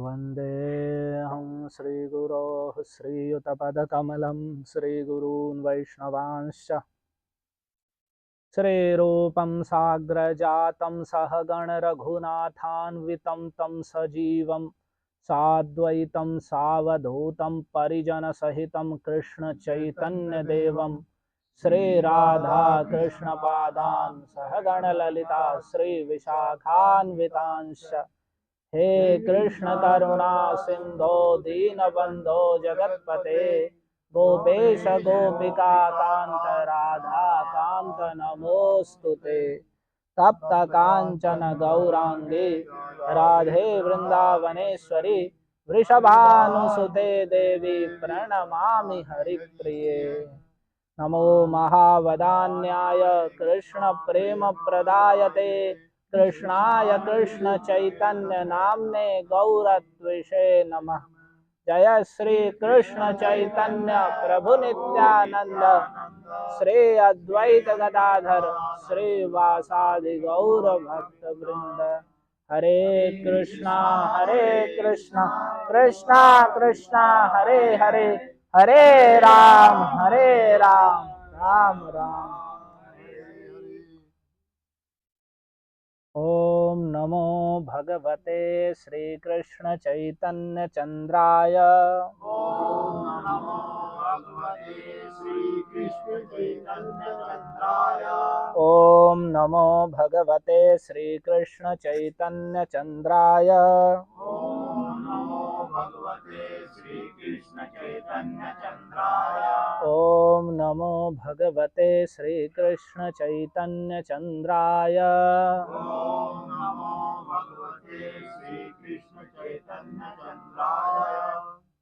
वन्देऽहं श्रीगुरोः श्रीयुतपदकमलं श्रीगुरून् वैष्णवांश्च श्रीरूपं साग्रजातं सहगणरघुनाथान्वितं तं सजीवं साद्वैतं सावधूतं परिजनसहितं कृष्णचैतन्यदेवं श्रीराधाकृष्णपादान् सहगणललिता श्रीविशाखान्वितांश्च हे कृष्ण करुणा सिंधो दीनबंधो जगतपते गोपेश गोपिका कांत राधा कांत नमोस्तुते तप्त कांचन गौरांगी राधे वृंदावनेश्वरी वृषभानुसुते देवी प्रणमामि हरिप्रिये। नमो महावदान्याय कृष्ण प्रेम प्रदायते कृष्णाय कृष्ण चैतन्य नाम्ने गौरत्विषे नमः। जय श्री कृष्ण चैतन्य प्रभु नित्यानंद श्री अद्वैत गदाधर श्रीवासादि गौर भक्त वृंद। हरे कृष्णा कृष्णा कृष्णा हरे हरे हरे राम राम राम। ओम नमो भगवते श्री कृष्ण चैतन्य चंद्राय। ओम नमो भगवते श्री कृष्ण चैतन्य चंद्राय। ओम नमो भगवते श्री कृष्ण चैतन्य चंद्राय। ओम नमो भगवते श्री कृष्ण चैतन्य चंद्राय। ओम नमो भगवते श्री कृष्ण चैतन्य चंद्राय। ओम नमो भगवते श्री कृष्ण चैतन्य चंद्राय।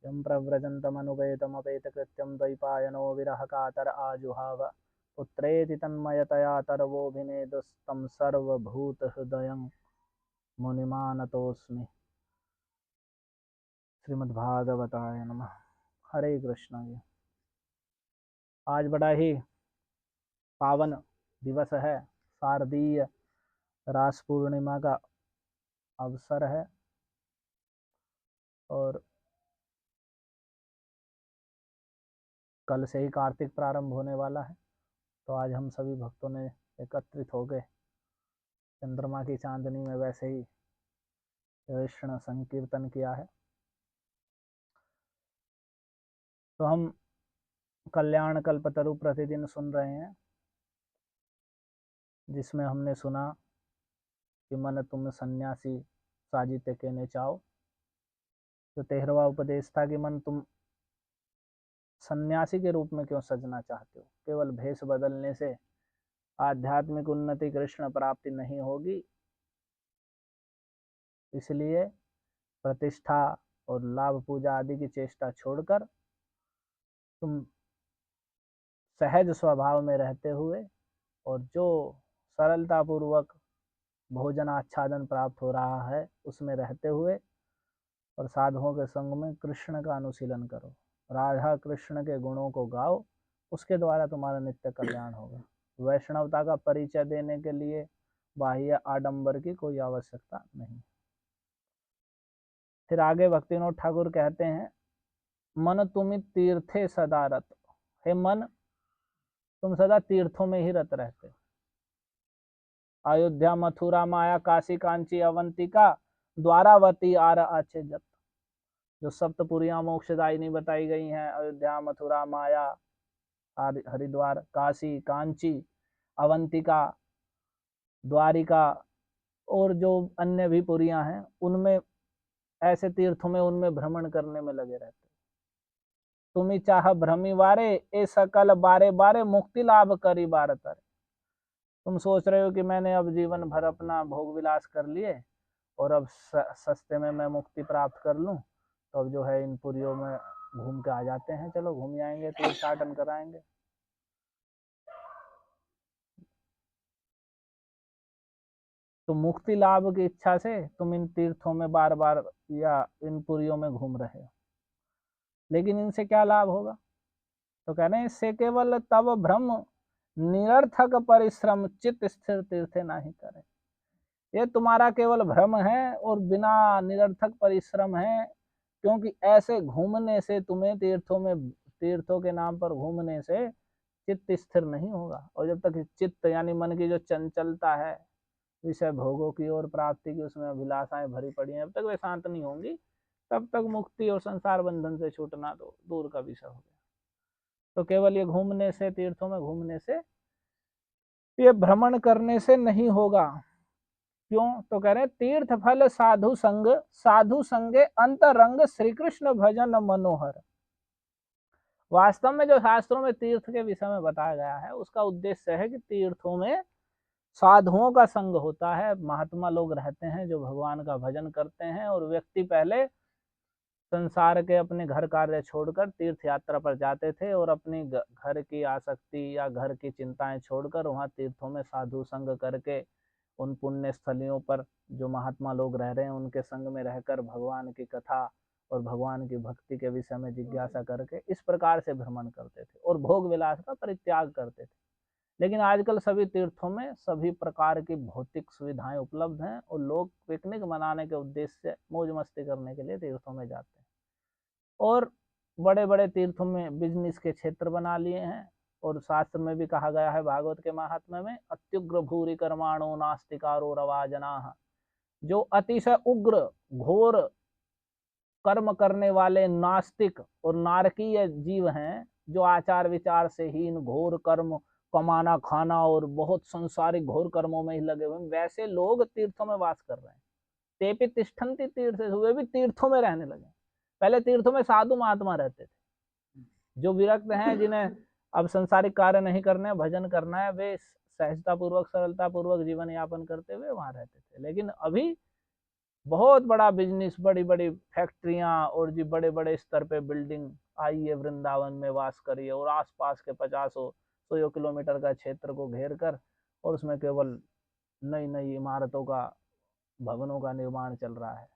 यं प्रव्रजन्तमनुपेतमपेतकृत्यं द्वैपायनो विरह कातर आजुहाव पुत्रेति तन्मयतया तरवोऽभिनेदुस्तं सर्वभूतहृदयं मुनिमानतोऽस्मि। श्रीमद्भागवताय नमः। हरे कृष्ण जी। आज बड़ा ही पावन दिवस है, शारदीय रास पूर्णिमा का अवसर है और कल से ही कार्तिक प्रारंभ होने वाला है। तो आज हम सभी भक्तों ने एकत्रित हो गए चंद्रमा की चांदनी में वैसे ही कृष्ण संकीर्तन किया है। तो हम कल्याण कल्पतरु प्रतिदिन सुन रहे हैं, जिसमें हमने सुना कि मन तुम सन्यासी साजिते कहने चाहो। जो 13वां उपदेश था कि मन तुम सन्यासी के रूप में क्यों सजना चाहते हो। केवल भेष बदलने से आध्यात्मिक उन्नति कृष्ण प्राप्ति नहीं होगी। इसलिए प्रतिष्ठा और लाभ पूजा आदि की चेष्टा छोड़कर तुम सहज स्वभाव में रहते हुए और जो सरलता पूर्वक भोजन आच्छादन प्राप्त हो रहा है उसमें रहते हुए और साधुओं के संग में कृष्ण का अनुशीलन करो। राधा कृष्ण के गुणों को गाओ, उसके द्वारा तुम्हारा नित्य कल्याण होगा। वैष्णवता का परिचय देने के लिए बाह्य आडंबर की कोई आवश्यकता नहीं। फिर आगे भक्तिविनोद ठाकुर कहते हैं, मन तुम तीर्थे सदा रत। हे मन, तुम सदा तीर्थों में ही रत रहते हो। अयोध्या मथुरा माया काशी कांची अवंतिका द्वारावती आर आचे जत। जो सप्तपुरियां मोक्षदायिनी बताई गई हैं, अयोध्या मथुरा माया हरिद्वार काशी कांची अवंतिका द्वारिका और जो अन्य भी पुरियां हैं, उनमें ऐसे तीर्थों में उनमें भ्रमण करने में लगे रहते। तुम्ही चाह भ्रमी वारे ए सकल बारे बारे मुक्ति लाभ करी बार तर। तुम सोच रहे हो कि मैंने अब जीवन भर अपना भोग विलास कर लिए और अब सस्ते में मैं मुक्ति प्राप्त कर लूं, तो अब जो है इन पुरियों में घूम के आ जाते हैं, चलो घूम आएंगे, तीर्थाटन कराएंगे। तो मुक्ति लाभ की इच्छा से तुम इन तीर्थों में बार बार या इन पुरियों में घूम रहे हो, लेकिन इनसे क्या लाभ होगा। तो कह रहे हैं, इससे केवल तब भ्रम निरर्थक परिश्रम चित्त स्थिर तीर्थे नहीं करे। ये तुम्हारा केवल भ्रम है और बिना निरर्थक परिश्रम है, क्योंकि ऐसे घूमने से तुम्हें तीर्थों के नाम पर घूमने से चित्त स्थिर नहीं होगा। और जब तक चित्त यानी मन की जो चंचलता है विषय भोगों की और प्राप्ति की, उसमें अभिलाषाएं भरी पड़ी हैं, जब तक वे शांत नहीं होंगी तब तक मुक्ति और संसार बंधन से छूटना तो दूर का विषय हो गया। तो केवल ये घूमने से, तीर्थों में घूमने से, ये भ्रमण करने से नहीं होगा। क्यों? तो कह रहे तीर्थ फल साधु संग, साधु संगे अंतरंग श्री कृष्ण भजन मनोहर। वास्तव में जो शास्त्रों में तीर्थ के विषय में बताया गया है उसका उद्देश्य है कि तीर्थों में साधुओं का संग होता है, महात्मा लोग रहते हैं जो भगवान का भजन करते हैं, और व्यक्ति पहले संसार के अपने घर कार्य छोड़कर तीर्थ यात्रा पर जाते थे और अपनी घर की आसक्ति या घर की चिंताएं छोड़कर वहां तीर्थों में साधु संग करके उन पुण्य स्थलियों पर जो महात्मा लोग रह रहे हैं उनके संग में रहकर भगवान की कथा और भगवान की भक्ति के विषय में जिज्ञासा करके इस प्रकार से भ्रमण करते थे और भोग विलास का परित्याग करते थे। लेकिन आजकल सभी तीर्थों में सभी प्रकार की भौतिक सुविधाएं उपलब्ध हैं और लोग पिकनिक मनाने के उद्देश्य से मौज मस्ती करने के लिए तीर्थों में जाते हैं और बड़े बड़े तीर्थों में बिजनेस के क्षेत्र बना लिए हैं। और शास्त्र में भी कहा गया है, भागवत के महात्म्य में, अत्युग्र भूरि कर्माणो नास्तिकारो रवाजनाः, जो अतिशय उग्र घोर कर्म करने वाले नास्तिक और नारकीय जीव हैं, जो आचार विचार से हीन घोर कर्म, कमाना खाना और बहुत संसारिक घोर कर्मों में ही लगे हुए, वैसे लोग तीर्थों में वास कर रहे हैं। तेपि तिष्ठन्ति तीर्थ, वे भी तीर्थों में रहने लगे। पहले तीर्थों में साधु महात्मा रहते थे, जो विरक्त हैं, जिन्हें अब संसारिक कार्य नहीं करने, भजन करना है, वे सहजता पूर्वक सरलता पूर्वक जीवन यापन करते हुए वहां रहते थे। लेकिन अभी बहुत बड़ा बिजनेस, बड़ी बड़ी फैक्ट्रियां और जी बड़े बड़े स्तर पे बिल्डिंग आई है, वृंदावन में वास करी है और आसपास के 50-100 किलोमीटर का क्षेत्र को घेर कर और उसमें केवल नई नई इमारतों का, भवनों का निर्माण चल रहा है।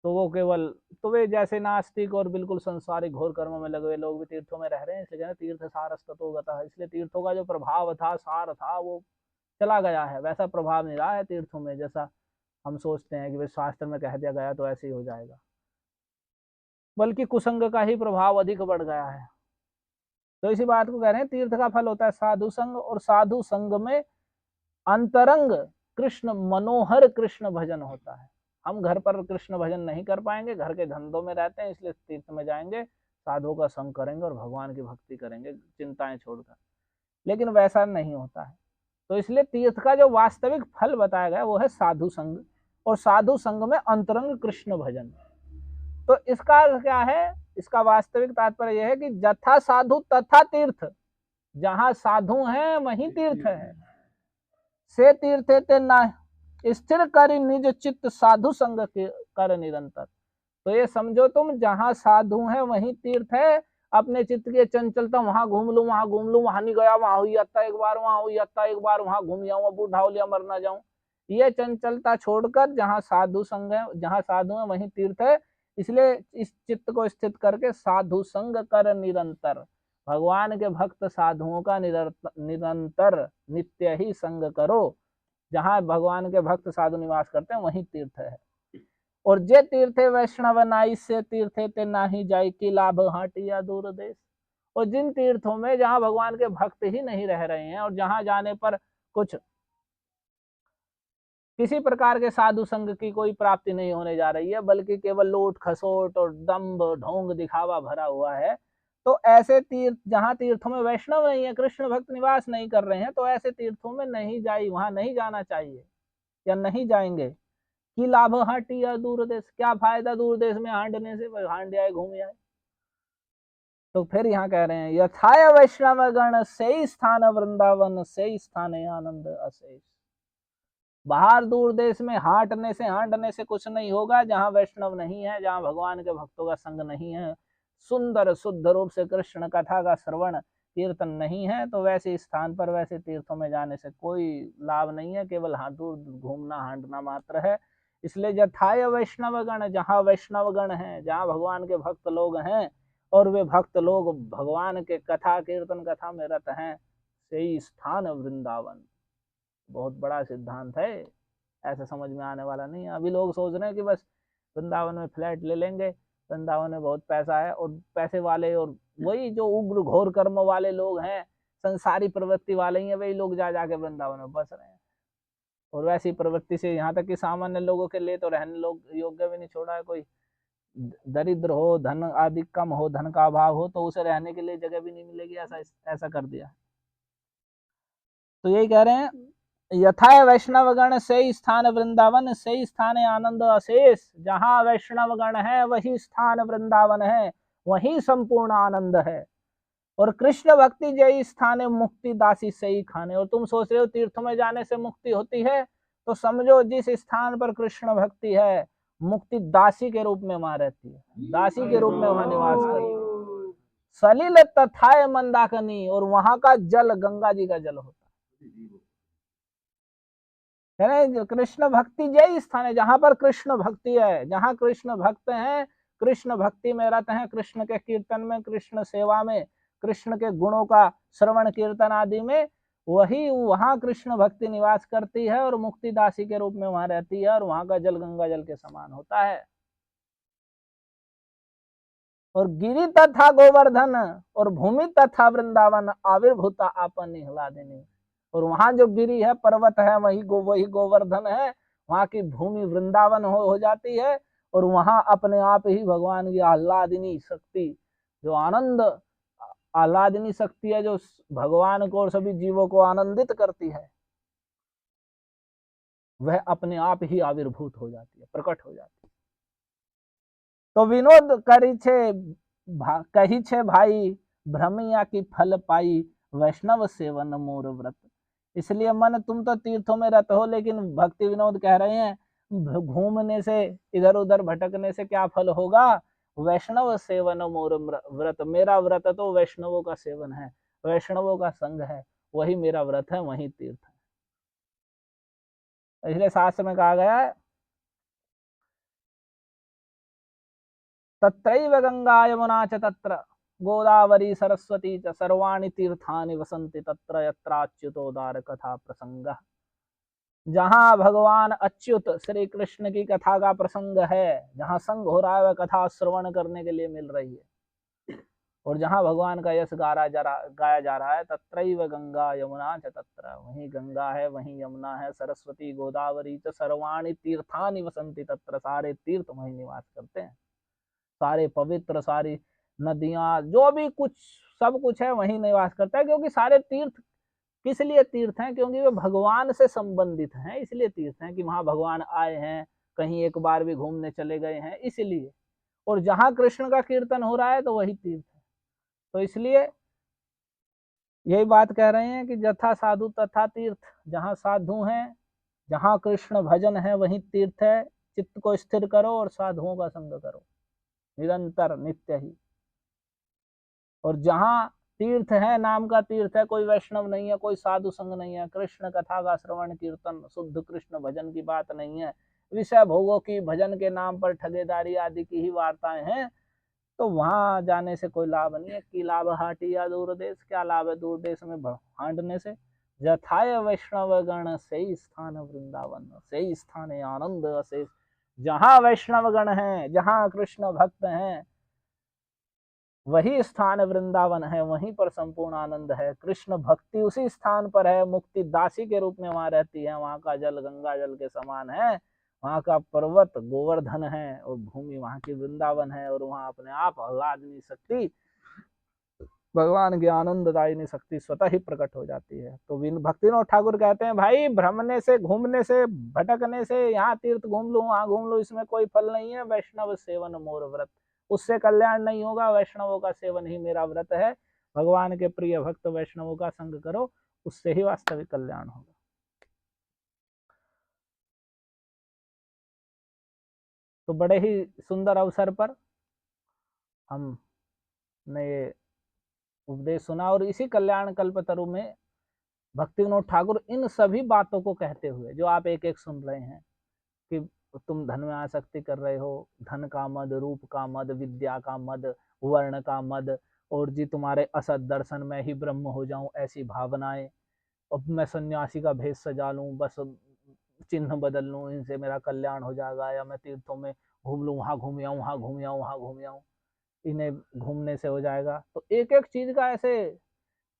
तो वो केवल, तो वे जैसे नास्तिक और बिल्कुल संसारिक घोर कर्मों में लगे हुए लोग भी तीर्थों में रह रहे हैं। इसलिए कहते तीर्थ सारस्ततो गतः, इसलिए तीर्थों का जो प्रभाव था, सार था, वो चला गया है। वैसा प्रभाव नहीं रहा है तीर्थों में जैसा हम सोचते हैं कि वे शास्त्र में कह दिया गया तो ऐसे ही हो जाएगा, बल्कि कुसंग का ही प्रभाव अधिक बढ़ गया है। तो इसी बात को कह रहे हैं, तीर्थ का फल होता है साधु संग, और साधु संग में अंतरंग कृष्ण मनोहर कृष्ण भजन होता है। हम घर पर कृष्ण भजन नहीं कर पाएंगे, घर के धंधों में रहते हैं, इसलिए तीर्थ में जाएंगे, साधुओं का संग करेंगे और भगवान की भक्ति करेंगे चिंताएं छोड़कर, लेकिन वैसा नहीं होता है। तो इसलिए तीर्थ का जो वास्तविक फल बताया गया वो है साधु संग, और साधु संग में अंतरंग कृष्ण भजन। तो इसका क्या है, इसका वास्तविक तात्पर्य यह है कि जथा साधु तथा तीर्थ, जहां साधु हैं वहीं तीर्थ है। से तीर्थे ते ना स्थिर करी निज चित्त साधु संग कर निरंतर। तो ये समझो तुम, जहां साधु है वहीं तीर्थ है। अपने चित्त की चंचलता, वहां घूम लू, वहां घूम लू, वहां नहीं गया, वहां हुई आता एक बार, वहां हुई आता एक बार, वहां घूम जाऊं, बूढ़ा हो लिया मर ना जाऊं, ये चंचलता छोड़कर जहां साधु संग है, जहां साधु है वहीं तीर्थ है। इसलिए इस चित्त को स्थित करके साधु संग कर निरंतर, भगवान के भक्त साधुओं का निरंतर नित्य ही संग करो। जहां भगवान के भक्त साधु निवास करते हैं वहीं तीर्थ है। और जे तीर्थे वैष्णव नाई से तीर्थे ते नाही जाय की लाभ हाटिया दूर देश। और जिन तीर्थों में जहां भगवान के भक्त ही नहीं रह रहे हैं और जहां जाने पर कुछ किसी प्रकार के साधु संग की कोई प्राप्ति नहीं होने जा रही है, बल्कि केवल लोट खसोट और दम्भ ढोंग दिखावा भरा हुआ है, तो ऐसे तीर्थ, जहां तीर्थों में वैष्णव नहीं है, कृष्ण भक्त निवास नहीं कर रहे हैं, तो ऐसे तीर्थों में नहीं जाइए, वहां नहीं जाना चाहिए या नहीं जाएंगे। कि लाभ हाटिया दूर देश, क्या फायदा दूर देश में हांडने से, हांड आए घूम आए। तो फिर यहाँ कह रहे हैं, यथाय वैष्णव गण से स्थान वृंदावन से स्थान आनंद अशेष। बाहर दूर देश में हांडने से कुछ नहीं होगा। जहाँ वैष्णव नहीं है, जहाँ भगवान के भक्तों का संग नहीं है, सुंदर शुद्ध रूप से कृष्ण कथा का श्रवण कीर्तन नहीं है, तो वैसे स्थान पर, वैसे तीर्थों में जाने से कोई लाभ नहीं है, केवल दूर घूमना हांडना मात्र है। इसलिए जथाय वैष्णव गण, जहाँ वैष्णव गण है, जहाँ भगवान के भक्त लोग हैं और वे भक्त लोग भगवान के कथा कीर्तन कथा में रत हैं, से स्थान वृंदावन। बहुत बड़ा सिद्धांत है। ऐसा समझ में आने वाला नहीं है। अभी लोग सोच रहे हैं कि बस वृंदावन में फ्लैट ले लेंगे, वृंदावन में बहुत पैसा है, और पैसे वाले और वही जो उग्र घोर कर्म वाले लोग हैं, संसारी प्रवृत्ति वाले ही हैं, वही लोग जा जाके वृंदावन में बस रहे हैं। और वैसी प्रवृत्ति से यहाँ तक कि सामान्य लोगों के लिए तो रहने लोग योग्य भी नहीं छोड़ा है। कोई दरिद्र हो, धन आदि कम हो, धन का अभाव हो, तो उसे रहने के लिए जगह भी नहीं मिलेगी, ऐसा कर दिया। तो यही कह रहे हैं, यथा वैष्णव गण से स्थान वृंदावन, से स्थान आनंद अशेष। जहां वैष्णव गण है वही स्थान वृंदावन है, वही संपूर्ण आनंद है। और कृष्ण भक्ति जय स्थान मुक्ति दासी से ही खाने। और तुम सोच रहे हो तीर्थ में जाने से मुक्ति होती है, तो समझो जिस स्थान पर कृष्ण भक्ति है, मुक्ति दासी के रूप में वहां रहती है, दासी के रूप में वहां निवास करती है। सलिल तथाय मंदाकिनी, और वहां का जल गंगा जी का जल होता है। कृष्ण भक्ति जय स्थान है, जहां पर कृष्ण भक्ति है, जहां कृष्ण भक्त हैं, कृष्ण भक्ति में रत हैं, कृष्ण के कीर्तन में, कृष्ण सेवा में, कृष्ण के गुणों का श्रवण कीर्तन आदि में, वही वहां कृष्ण भक्ति निवास करती है और मुक्ति दासी के रूप में वहां रहती है, और वहां का जल गंगा जल के समान होता है। और गिरि तथा गोवर्धन और भूमि तथा वृंदावन आविर्भूता आपन निहलादिनी। और वहां जो गिरि है, पर्वत है, वही गोवर्धन है, वहां की भूमि वृंदावन हो जाती है। और वहां अपने आप ही भगवान की आह्लादिनी शक्ति, जो आनंद आह्लादिनी शक्ति है, जो भगवान को और सभी जीवों को आनंदित करती है, वह अपने आप ही आविर्भूत हो जाती है, प्रकट हो जाती है। तो विनोद करी छे कही छे भाई, भ्रमिया की फल पाई, वैष्णव सेवन मोर व्रत। इसलिए मन तुम तो तीर्थों में रहते हो, लेकिन भक्ति विनोद कह रहे हैं घूमने से, इधर उधर भटकने से क्या फल होगा? वैष्णव सेवन मोर व्रत, मेरा व्रत तो वैष्णवों का सेवन है, वैष्णवों का संग है, वही मेरा व्रत है, वही तीर्थ है। इसलिए शास्त्र में कहा गया है, तत्रैव गंगा यमुना च तत्र गोदावरी सरस्वती च सर्वाणि तीर्थानि वसन्ति तत्र यत्राच्युतोदार कथा प्रसंग। जहां भगवान अच्युत श्री कृष्ण की कथा का प्रसंग है, जहां संग हो रहा है, वह कथा श्रवण करने के लिए मिल रही है, और जहां भगवान का यश गाया जा रहा है, तत्रैव गंगा यमुना च तत्र, वहीं गंगा है, वहीं यमुना है, सरस्वती गोदावरी च सर्वाणि तीर्थानि वसन्ति तत्र, सारे तीर्थ वहीं निवास करते हैं, सारे पवित्र, सारी नदियां, जो भी कुछ सब कुछ है वहीं निवास करता है। क्योंकि सारे तीर्थ किस लिए तीर्थ हैं? क्योंकि वे भगवान से संबंधित हैं, इसलिए तीर्थ हैं कि वहां भगवान आए हैं, कहीं एक बार भी घूमने चले गए हैं, इसलिए। और जहां कृष्ण का कीर्तन हो रहा है तो वही तीर्थ है। तो इसलिए यही बात कह रहे हैं कि जथा साधु तथा तीर्थ, जहां साधु हैं, जहां कृष्ण भजन है, वही तीर्थ है। चित्त को स्थिर करो और साधुओं का संग करो निरंतर नित्य ही। और जहां तीर्थ है, नाम का तीर्थ है, कोई वैष्णव नहीं है, कोई साधु संग नहीं है, कृष्ण कथा का श्रवण कीर्तन, शुद्ध कृष्ण भजन की बात नहीं है, विषय भोगों की, भजन के नाम पर ठगेदारी आदि की ही वार्ताएं हैं, तो वहां जाने से कोई लाभ नहीं है। कि लाभ हाटी या दूर देश, क्या लाभ है दूर देश में हांडने से? जथाय वैष्णव गण से स्थान वृंदावन, से स्थान आनंद अशेष। जहां वैष्णव गण है, जहां कृष्ण भक्त हैं, वही स्थान वृंदावन है, वहीं पर संपूर्ण आनंद है। कृष्ण भक्ति उसी स्थान पर है, मुक्ति दासी के रूप में वहां रहती है, वहां का जल गंगा जल के समान है, वहां का पर्वत गोवर्धन है, और भूमि वहां की वृंदावन है, और वहां अपने आप आह्लादनी शक्ति, भगवान की आनंददायिनी शक्ति स्वतः ही प्रकट हो जाती है। तो भक्तिविनोद ठाकुर कहते हैं, भाई भ्रमने से, घूमने से, भटकने से, यहाँ तीर्थ घूम लूं, वहां घूम लूं, इसमें कोई फल नहीं है। वैष्णव सेवन मोर व्रत, उससे कल्याण नहीं होगा, वैष्णवों का सेवन ही मेरा व्रत है। भगवान के प्रिय भक्त वैष्णवों का संग करो, उससे ही वास्तविक कल्याण होगा। तो बड़े ही सुंदर अवसर पर हमने ये उपदेश सुना, और इसी कल्याण कल्पतरु में भक्तिविनोद ठाकुर इन सभी बातों को कहते हुए, जो आप एक एक सुन रहे हैं, कि तुम धन में आसक्ति कर रहे हो, धन का मद, रूप का मद, विद्या का मद, वर्ण का मद, और जी तुम्हारे असत दर्शन में ही ब्रह्म हो जाऊं, ऐसी भावनाएं, अब मैं सन्यासी का भेष सजा लूं, बस चिन्ह बदल लूं, इनसे मेरा कल्याण हो जाएगा, या मैं तीर्थों में घूम लूं, वहां घूम आऊं, वहां घूम आऊं, वहां घूम आऊं, इन्हें घूमने से हो जाएगा। तो एक एक चीज का ऐसे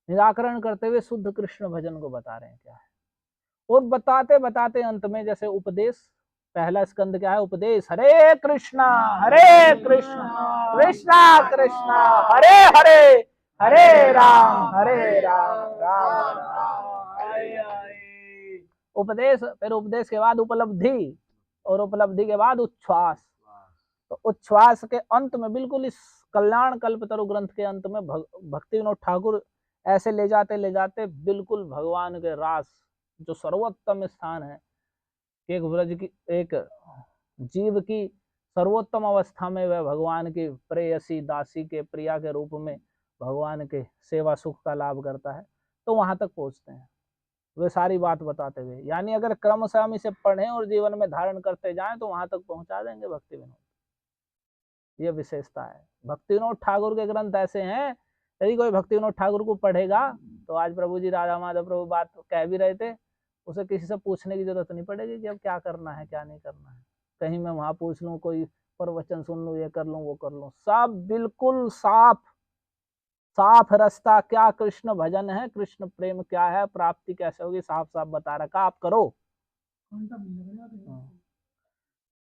निराकरण करते हुए शुद्ध कृष्ण भजन को बता रहे हैं क्या है। और बताते बताते अंत में जैसे उपदेश, पहला स्कंद क्या है, उपदेश, हरे कृष्णा कृष्णा कृष्णा हरे हरे, हरे राम राम राम। उपदेश, फिर उपदेश के बाद उपलब्धि, और उपलब्धि के बाद उच्छ्वास। तो उच्छ्वास के अंत में बिल्कुल इस कल्याण कल्पतरु ग्रंथ के अंत में भक्ति विनोद ठाकुर ऐसे ले जाते बिल्कुल भगवान के रास, जो सर्वोत्तम स्थान है, एक व्रज की, एक जीव की सर्वोत्तम अवस्था में वह भगवान की प्रेयसी दासी के प्रिया के रूप में भगवान के सेवा सुख का लाभ करता है, तो वहां तक पहुंचते हैं वे सारी बात बताते हुए। यानी अगर क्रमशः हम इसे पढ़ें और जीवन में धारण करते जाएं तो वहां तक पहुंचा देंगे भक्ति विनोद। ये विशेषता है। भक्ति विनोद ठाकुर के ग्रंथ ऐसे हैं, यदि कोई भक्ति विनोद ठाकुर को पढ़ेगा तो आज प्रभु जी राधा माधव प्रभु बात कह भी रहे थे, उसे किसी से पूछने की जरूरत नहीं पड़ेगी कि अब क्या करना है क्या नहीं करना है। कहीं मैं वहां पूछ लूं, कोई प्रवचन सुन लूं, ये कर लूं वो कर लूं, सब बिल्कुल साफ साफ रास्ता, क्या कृष्ण भजन है, कृष्ण प्रेम क्या है, प्राप्ति कैसे होगी, साफ साफ बता रखा, आप करो।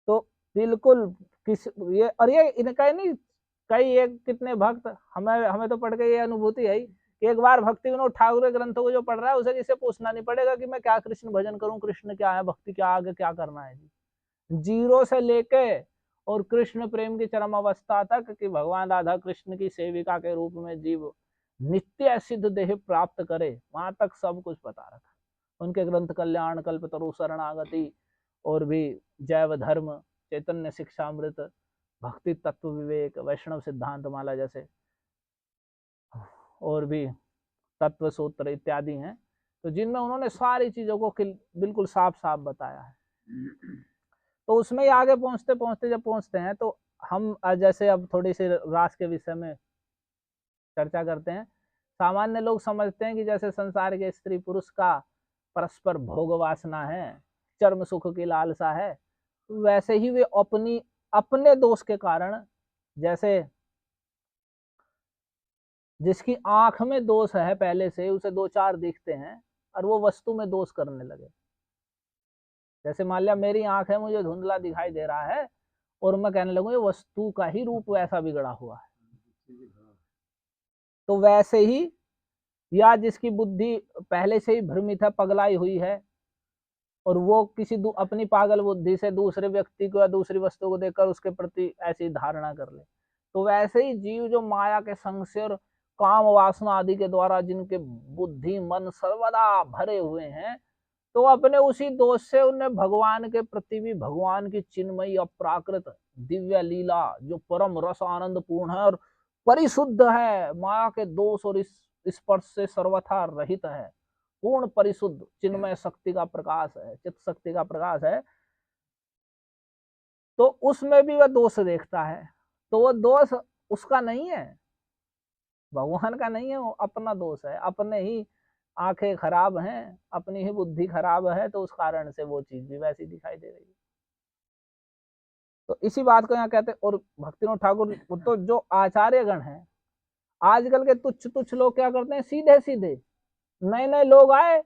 तो बिल्कुल किस ये, और ये इनका नहीं, कई एक कितने भक्त, हमें तो पढ़ के ये अनुभूति है, एक बार भक्ति विनोद ठाकुर के ग्रंथों को जो पढ़ रहा है उसे किसी पूछना नहीं पड़ेगा कि मैं क्या कृष्ण भजन करूं, कृष्ण क्या है, भक्ति क्या, आगे क्या करना है। जीरो से लेके और कृष्ण प्रेम की चरम अवस्था तक कि भगवान राधा कृष्ण की सेविका के रूप में जीव नित्य सिद्ध देह प्राप्त करे, वहां तक सब कुछ बता रखा। उनके ग्रंथ कल्याण कल्पतरु, शरणागति, और भी जैव धर्म, चैतन्य शिक्षामृत, भक्ति तत्व विवेक, वैष्णव सिद्धांत माला जैसे, और भी तत्व सूत्र इत्यादि हैं, तो जिनमें उन्होंने सारी चीजों को बिल्कुल साफ साफ बताया है। तो उसमें ही आगे पहुंचते पहुंचते जब पहुंचते हैं तो हम जैसे अब थोड़ी सी रास के विषय में चर्चा करते हैं। सामान्य लोग समझते हैं कि जैसे संसार के स्त्री पुरुष का परस्पर भोग वासना है, चर्म सुख की लालसा है, वैसे ही वे अपने दोष के कारण, जैसे जिसकी आंख में दोष है पहले से, उसे दो चार दिखते हैं और वो वस्तु में दोष करने लगे। जैसे मान लिया मेरी आंख है, मुझे धुंधला दिखाई दे रहा है, और मैं कहने लगूं ये वस्तु का ही रूप वैसा बिगड़ा हुआ है। तो वैसे ही, या जिसकी बुद्धि पहले से ही भ्रमित है, पगलाई हुई है, और वो किसी अपनी पागल बुद्धि से दूसरे व्यक्ति को या दूसरी वस्तु को देखकर उसके प्रति ऐसी धारणा कर ले, तो वैसे ही जीव जो माया के संग से और काम वासना आदि के द्वारा जिनके बुद्धि मन सर्वदा भरे हुए हैं, तो अपने उसी दोष से उन्हें भगवान के प्रति भी, भगवान की चिन्मयी अप्राकृत दिव्य लीला जो परम रस आनंद पूर्ण है और परिशुद्ध है, माया के दोष और इस स्पर्श से सर्वथा रहित है, पूर्ण परिशुद्ध चिन्मय शक्ति का प्रकाश है, चित्त शक्ति का प्रकाश है, तो उसमें भी वह दोष देखता है। तो वो दोष उसका नहीं है, भगवान का नहीं है, वो अपना दोष है, अपने ही आंखें खराब हैं, अपनी ही बुद्धि खराब है, तो उस कारण से वो चीज भी वैसी दिखाई दे रही है। तो इसी बात को यहाँ कहते हैं। और भक्तिविनोद ठाकुर तो जो आचार्य गण हैं, आजकल के तुच्छ तुच्छ लोग क्या करते हैं, सीधे सीधे नए नए लोग आए,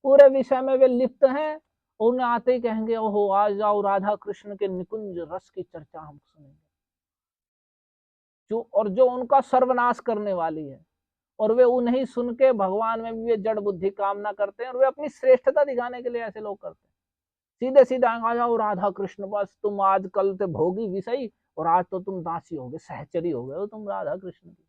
पूरे विषय में वे लिप्त हैं, उन्हें आते ही कहेंगे ओहो आज जाओ राधा कृष्ण के निकुंज रस की चर्चा हम सुनेंगे, जो उनका सर्वनाश करने वाली है, और वे उन्हें सुन के भगवान में भी वे जड़ बुद्धि कामना करते हैं, और वे अपनी श्रेष्ठता दिखाने के लिए ऐसे लोग करते हैं। सीधे सीधे आ जाओ राधा कृष्ण, बस तुम आज कल तो भोगी विषय और आज तो तुम दासी हो गए, सहचरी हो गए हो तुम राधा कृष्ण की।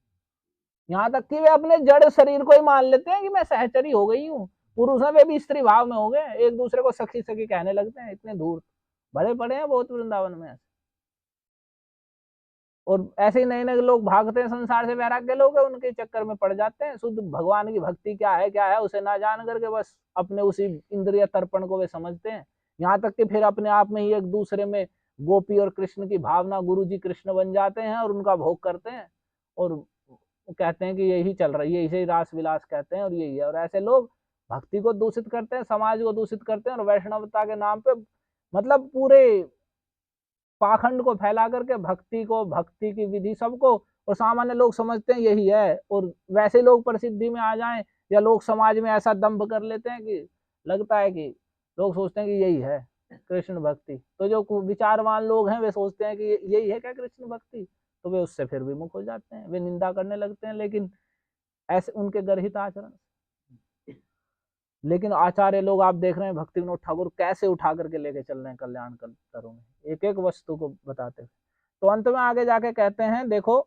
यहाँ तक कि वे अपने जड़ शरीर को ही मान लेते हैं कि मैं सहचरी हो गई हूँ, पुरुष है वे भी स्त्री भाव में हो गए, एक दूसरे को सखी सखी कहने लगते हैं। इतने दूर भरे पड़े हैं बहुत वृंदावन में। और ऐसे ही नए नए लोग भागते हैं संसार से, वैराग्य लोग हैं, उनके चक्कर में पड़ जाते हैं। शुद्ध भगवान की भक्ति क्या है उसे ना जान करके बस अपने उसी इंद्रिय तर्पण को वे समझते हैं। यहाँ तक कि फिर अपने आप में ही एक दूसरे में गोपी और कृष्ण की भावना, गुरु जी कृष्ण बन जाते हैं और उनका भोग करते हैं, और कहते हैं कि यही चल रहा है, यही रास विलास कहते हैं और यही है। और ऐसे लोग भक्ति को दूषित करते हैं, समाज को दूषित करते हैं, और वैष्णवता के नाम पे मतलब पूरे पाखंड को फैला करके भक्ति को, भक्ति की विधि सबको, और सामान्य लोग समझते हैं यही है, और वैसे लोग प्रसिद्धि में आ जाएं या लोग समाज में ऐसा दंभ कर लेते हैं कि लगता है कि लोग सोचते हैं कि यही है कृष्ण भक्ति। तो जो विचारवान लोग हैं वे सोचते हैं कि यही है क्या कृष्ण भक्ति, तो वे उससे फिर विमुख हो जाते हैं, वे निंदा करने लगते हैं, लेकिन ऐसे उनके गर्हित आचरण। लेकिन आचार्य लोग आप देख रहे हैं भक्ति विनोद ठाकुर कैसे उठा करके लेके चल रहे हैं कल्याण करों में, एक एक वस्तु को बताते हैं। तो अंत में आगे जाके कहते हैं, देखो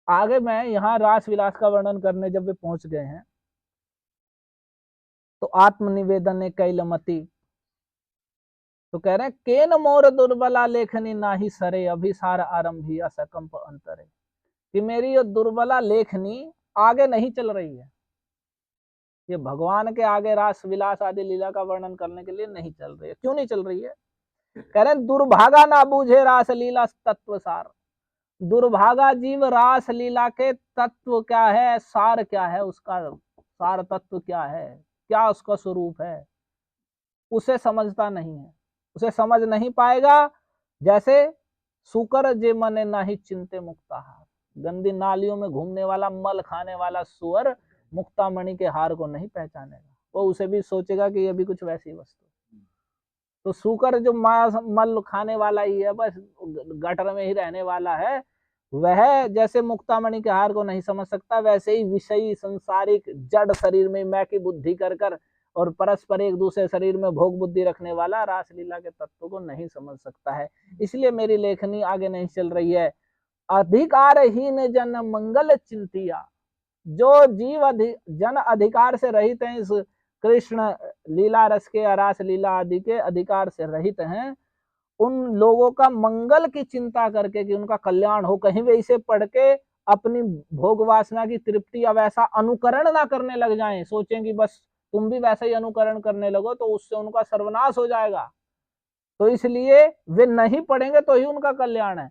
आगे मैं यहाँ रास विलास का वर्णन करने जब वे पहुंच गए हैं, तो आत्मनिवेदन कैलमति, तो कह रहे हैं केन मोर दुर्बला लेखनी नाही सरे अभिसार आरंभी असकंप अंतरे, कि मेरी ये दुर्बला लेखनी आगे नहीं चल रही है, ये भगवान के आगे रास विलास आदि लीला का वर्णन करने के लिए नहीं चल रही है। क्यों नहीं चल रही है? कह रहे दुर्भागा ना बूझे रास लीला तत्व सार, दुर्भागा जीव रास लीला के तत्व क्या है, सार क्या है, उसका सार तत्व क्या है, क्या उसका स्वरूप है, उसे समझता नहीं है, उसे समझ नहीं पाएगा। जैसे सुकर जे मने नाही चिंते मुक्ताहार, गंदी नालियों में घूमने वाला, मल खाने वाला सुअर मुक्तामणि के हार को नहीं पहचानेगा, वो उसे भी सोचेगा कि ये भी कुछ वैसी वस्तु। तो सुकर जो मल खाने वाला ही है, बस गटर में ही रहने वाला है, वह जैसे मुक्तामणि के हार को नहीं समझ सकता, वैसे ही विषयी संसारिक जड़ शरीर में मैं की बुद्धि कर कर और परस्पर एक दूसरे शरीर में भोग बुद्धि रखने वाला रासलीला के तत्व को नहीं समझ सकता है। इसलिए मेरी लेखनी आगे नहीं चल रही है। अधिकारहीन जन मंगल चिंतिया, जो जीव जन अधिकार से रहित हैं, इस कृष्ण लीला रस के, रास लीला आदि के अधिकार से रहित हैं, उन लोगों का मंगल की चिंता करके कि उनका कल्याण हो, कहीं वे इसे पढ़ के अपनी भोग वासना की तृप्ति या वैसा अनुकरण ना करने लग जाएं, सोचें कि बस तुम भी वैसा ही अनुकरण करने लगो तो उससे उनका सर्वनाश हो जाएगा, तो इसलिए वे नहीं पढ़ेंगे तो ही उनका कल्याण है।